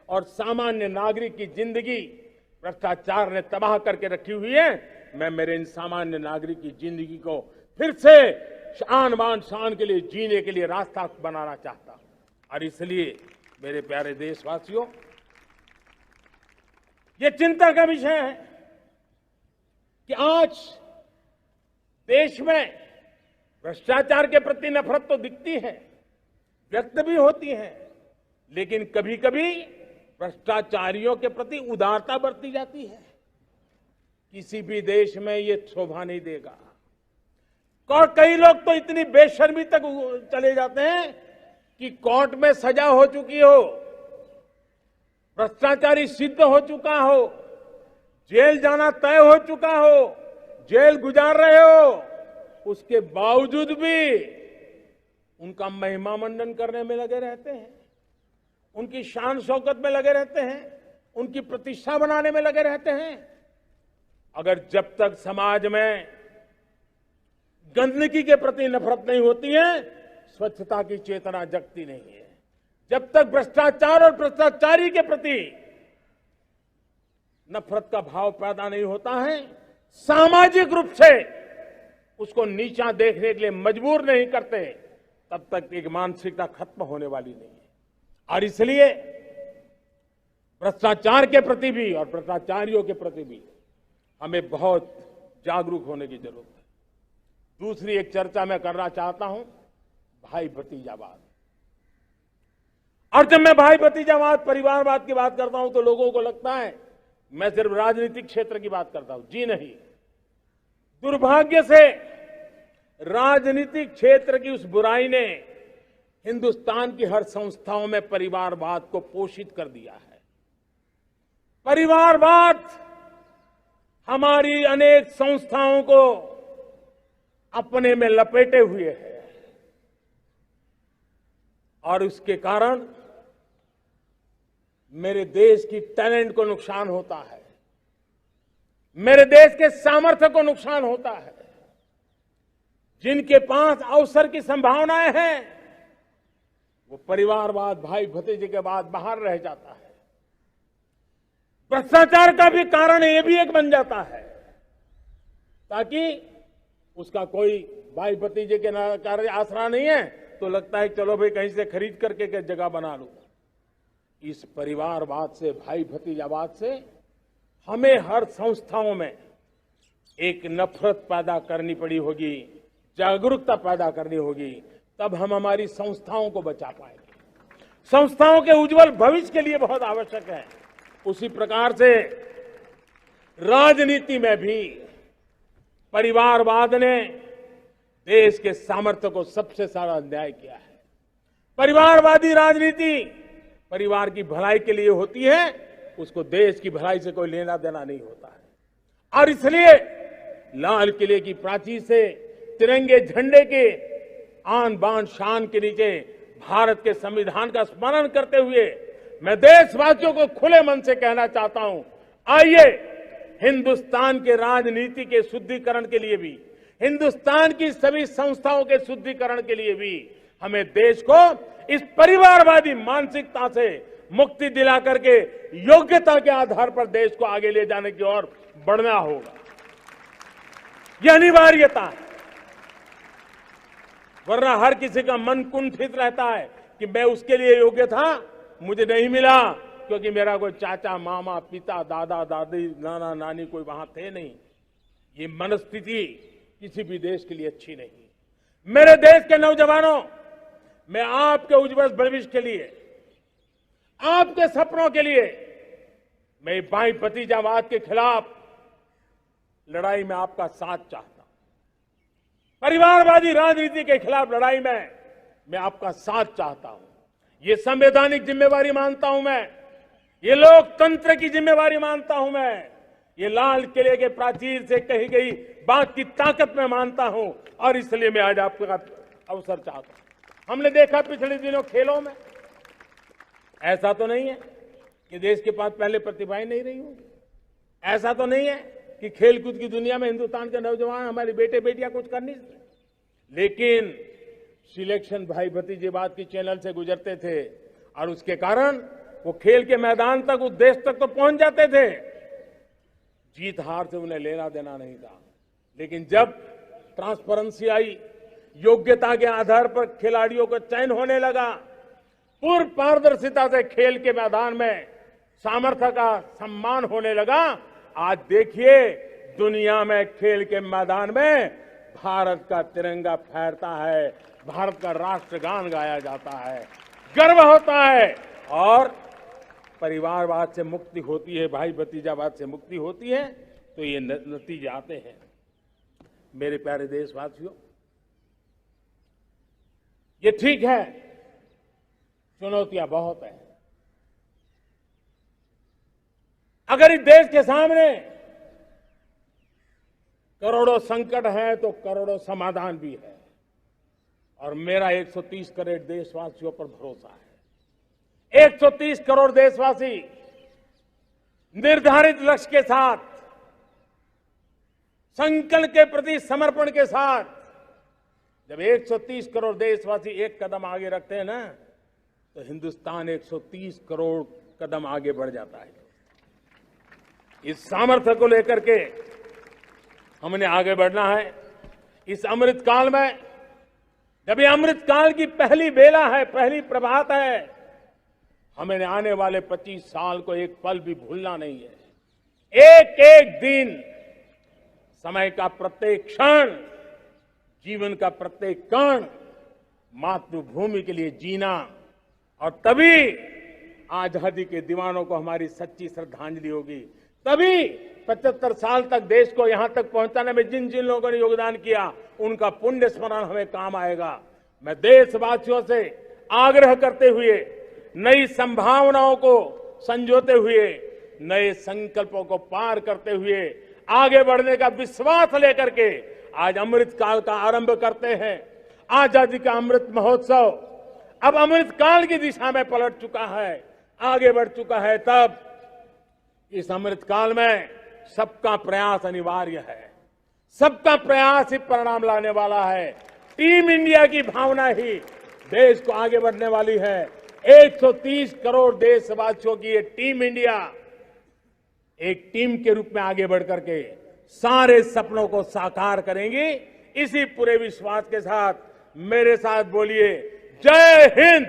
और सामान्य नागरिक की जिंदगी भ्रष्टाचार ने तबाह करके रखी हुई है। मैं मेरे इन सामान्य नागरिक की जिंदगी को फिर से शान बान शान के लिए जीने के लिए रास्ता बनाना चाहता हूं। और इसलिए मेरे प्यारे देशवासियों, ये चिंता का विषय है कि आज देश में भ्रष्टाचार के प्रति नफरत तो दिखती है, व्यक्त भी होती है, लेकिन कभी कभी भ्रष्टाचारियों के प्रति उदारता बरती जाती है। किसी भी देश में ये शोभा नहीं देगा। और कई लोग तो इतनी बेशर्मी तक चले जाते हैं कि कोर्ट में सजा हो चुकी हो, भ्रष्टाचारी सिद्ध हो चुका हो, जेल जाना तय हो चुका हो, जेल गुजार रहे हो, उसके बावजूद भी उनका महिमा मंडन करने में लगे रहते हैं, उनकी शान शौकत में लगे रहते हैं, उनकी प्रतिष्ठा बनाने में लगे रहते हैं। अगर जब तक समाज में गंदगी के प्रति नफरत नहीं होती है, स्वच्छता की चेतना जगती नहीं है। जब तक भ्रष्टाचार और भ्रष्टाचारी के प्रति नफरत का भाव पैदा नहीं होता है, सामाजिक रूप से उसको नीचा देखने के लिए मजबूर नहीं करते, तब तक एक मानसिकता खत्म होने वाली नहीं है। और इसलिए भ्रष्टाचार के प्रति भी और भ्रष्टाचारियों के प्रति भी हमें बहुत जागरूक होने की जरूरत है। दूसरी एक चर्चा मैं करना चाहता हूं, भाई भतीजावाद। और जब मैं भाई भतीजावाद, परिवारवाद की बात करता हूं तो लोगों को लगता है मैं सिर्फ राजनीतिक क्षेत्र की बात करता हूं। जी नहीं, दुर्भाग्य से राजनीतिक क्षेत्र की उस बुराई ने हिंदुस्तान की हर संस्थाओं में परिवारवाद को पोषित कर दिया है। परिवारवाद हमारी अनेक संस्थाओं को अपने में लपेटे हुए है और उसके कारण मेरे देश की टैलेंट को नुकसान होता है, मेरे देश के सामर्थ्य को नुकसान होता है। जिनके पास अवसर की संभावनाएं हैं, वो परिवारवाद, भाई भतीजे के बाद बाहर रह जाता है। भ्रष्टाचार का भी कारण ये भी एक बन जाता है, ताकि उसका कोई भाई भतीजे के कार्य आसरा नहीं है तो लगता है चलो भाई कहीं से खरीद करके के जगह बना लूं। इस परिवारवाद से, भाई भतीजावाद से हमें हर संस्थाओं में एक नफरत पैदा करनी पड़ी होगी, जागरूकता पैदा करनी होगी, तब हम हमारी संस्थाओं को बचा पाएंगे। संस्थाओं के उज्जवल भविष्य के लिए बहुत आवश्यक है। उसी प्रकार से राजनीति में भी परिवारवाद ने देश के सामर्थ्य को सबसे सारा अन्याय किया है। परिवारवादी राजनीति परिवार की भलाई के लिए होती है, उसको देश की भलाई से कोई लेना देना नहीं होता है। और इसलिए लाल किले की प्राचीर से तिरंगे झंडे के आन बान शान के नीचे भारत के संविधान का स्मरण करते हुए मैं देशवासियों को खुले मन से कहना चाहता हूं, आइए हिंदुस्तान के राजनीति के शुद्धिकरण के लिए भी, हिंदुस्तान की सभी संस्थाओं के शुद्धिकरण के लिए भी हमें देश को इस परिवारवादी मानसिकता से मुक्ति दिला करके योग्यता के आधार पर देश को आगे ले जाने की ओर बढ़ना होगा। यह अनिवार्यता है, वरना हर किसी का मन कुंठित रहता है कि मैं उसके लिए योग्य था, मुझे नहीं मिला क्योंकि मेरा कोई चाचा, मामा, पिता, दादा, दादी, नाना, नानी कोई वहां थे नहीं। ये मनस्थिति किसी भी देश के लिए अच्छी नहीं। मेरे देश के नौजवानों, मैं आपके उज्जवल भविष्य के लिए, आपके सपनों के लिए, मैं भाई भतीजावाद के खिलाफ लड़ाई में आपका साथ चाहता हूं। परिवारवादी राजनीति के खिलाफ लड़ाई में मैं आपका साथ चाहता हूं। ये संवैधानिक जिम्मेवारी मानता हूं मैं, ये लोकतंत्र की जिम्मेवारी मानता हूं मैं, ये लाल किले के प्राचीर से कही गई बात की ताकत में मानता हूं। और इसलिए मैं आज आपका अवसर चाहता हूं। हमने देखा पिछले दिनों खेलों में, ऐसा तो नहीं है कि देश के पास पहले प्रतिभाएं नहीं रही होंगी। ऐसा तो नहीं है कि खेलकूद की दुनिया में हिंदुस्तान के नौजवान हमारे बेटे बेटियां कुछ कर नहीं सकते, लेकिन सिलेक्शन भाई भतीजेबाद की चैनल से गुजरते थे और उसके कारण वो खेल के मैदान तक, उस देश तक तो पहुंच जाते थे। जीत हार से उन्हें लेना देना नहीं था, लेकिन जब ट्रांसपेरेंसी आई, योग्यता के आधार पर खिलाड़ियों का चयन होने लगा, पूर्ण पारदर्शिता से खेल के मैदान में सामर्थ्य का सम्मान होने लगा, आज देखिए दुनिया में खेल के मैदान में भारत का तिरंगा फहरता है, भारत का राष्ट्रगान गाया जाता है, गर्व होता है और परिवारवाद से मुक्ति होती है, भाई भतीजावाद से मुक्ति होती है, तो ये नतीजे आते हैं। मेरे प्यारे देशवासियों, ये ठीक है, चुनौतियां बहुत हैं। अगर इस देश के सामने करोड़ों संकट हैं तो करोड़ों समाधान भी है, और मेरा 130 करोड़ देशवासियों पर भरोसा है। 130 करोड़ देशवासी निर्धारित लक्ष्य के साथ, संकल्प के प्रति समर्पण के साथ, जब 130 करोड़ देशवासी एक कदम आगे रखते हैं ना, तो हिंदुस्तान 130 करोड़ कदम आगे बढ़ जाता है। इस सामर्थ्य को लेकर के हमने आगे बढ़ना है। इस अमृत काल में, जब ये अमृत काल की पहली बेला है, पहली प्रभात है, हमें आने वाले 25 साल को एक पल भी भूलना नहीं है। एक एक दिन, समय का प्रत्येक क्षण, जीवन का प्रत्येक कण मातृभूमि के लिए जीना, और तभी आजादी के दीवानों को हमारी सच्ची श्रद्धांजलि होगी। तभी 75 साल तक देश को यहां तक पहुंचाने में जिन जिन लोगों ने योगदान किया, उनका पुण्य स्मरण हमें काम आएगा। मैं देशवासियों से आग्रह करते हुए, नई संभावनाओं को संजोते हुए, नए संकल्पों को पार करते हुए, आगे बढ़ने का विश्वास लेकर के आज अमृत काल का आरंभ करते हैं। आजादी का अमृत महोत्सव अब अमृत काल की दिशा में पलट चुका है, आगे बढ़ चुका है। तब इस अमृत काल में सबका प्रयास अनिवार्य है, सबका प्रयास ही परिणाम लाने वाला है। टीम इंडिया की भावना ही देश को आगे बढ़ने वाली है। 130 करोड़ देशवासियों की ये टीम इंडिया एक टीम के रूप में आगे बढ़ करके सारे सपनों को साकार करेंगी। इसी पूरे विश्वास के साथ मेरे साथ बोलिए, जय हिंद,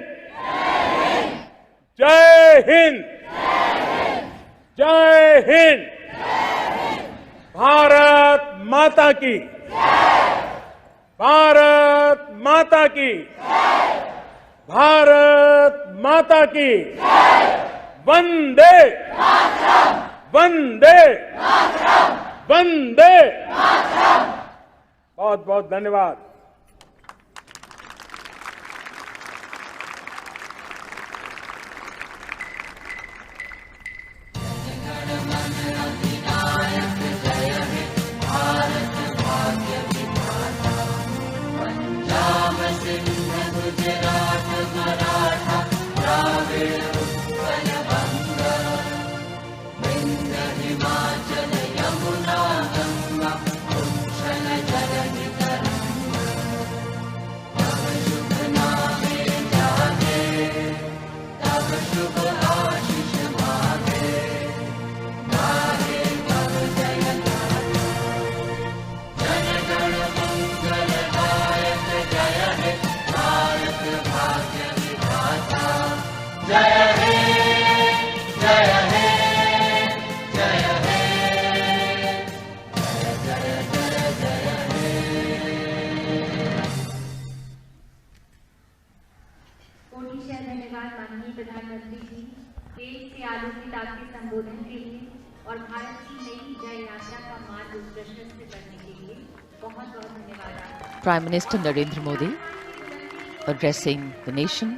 जय हिंद, जय हिंद। भारत माता की, भारत माता की, भारत माता की, वंदे वंदे वंदे। बहुत बहुत धन्यवाद। प्रधानमंत्री जी देश से आलोकित आपके संबोधन के लिए और भारत की नई जय यात्रा का मार्ग प्रशस्त करने के लिए बहुत बहुत धन्यवाद। Prime Minister Narendra Modi addressing the nation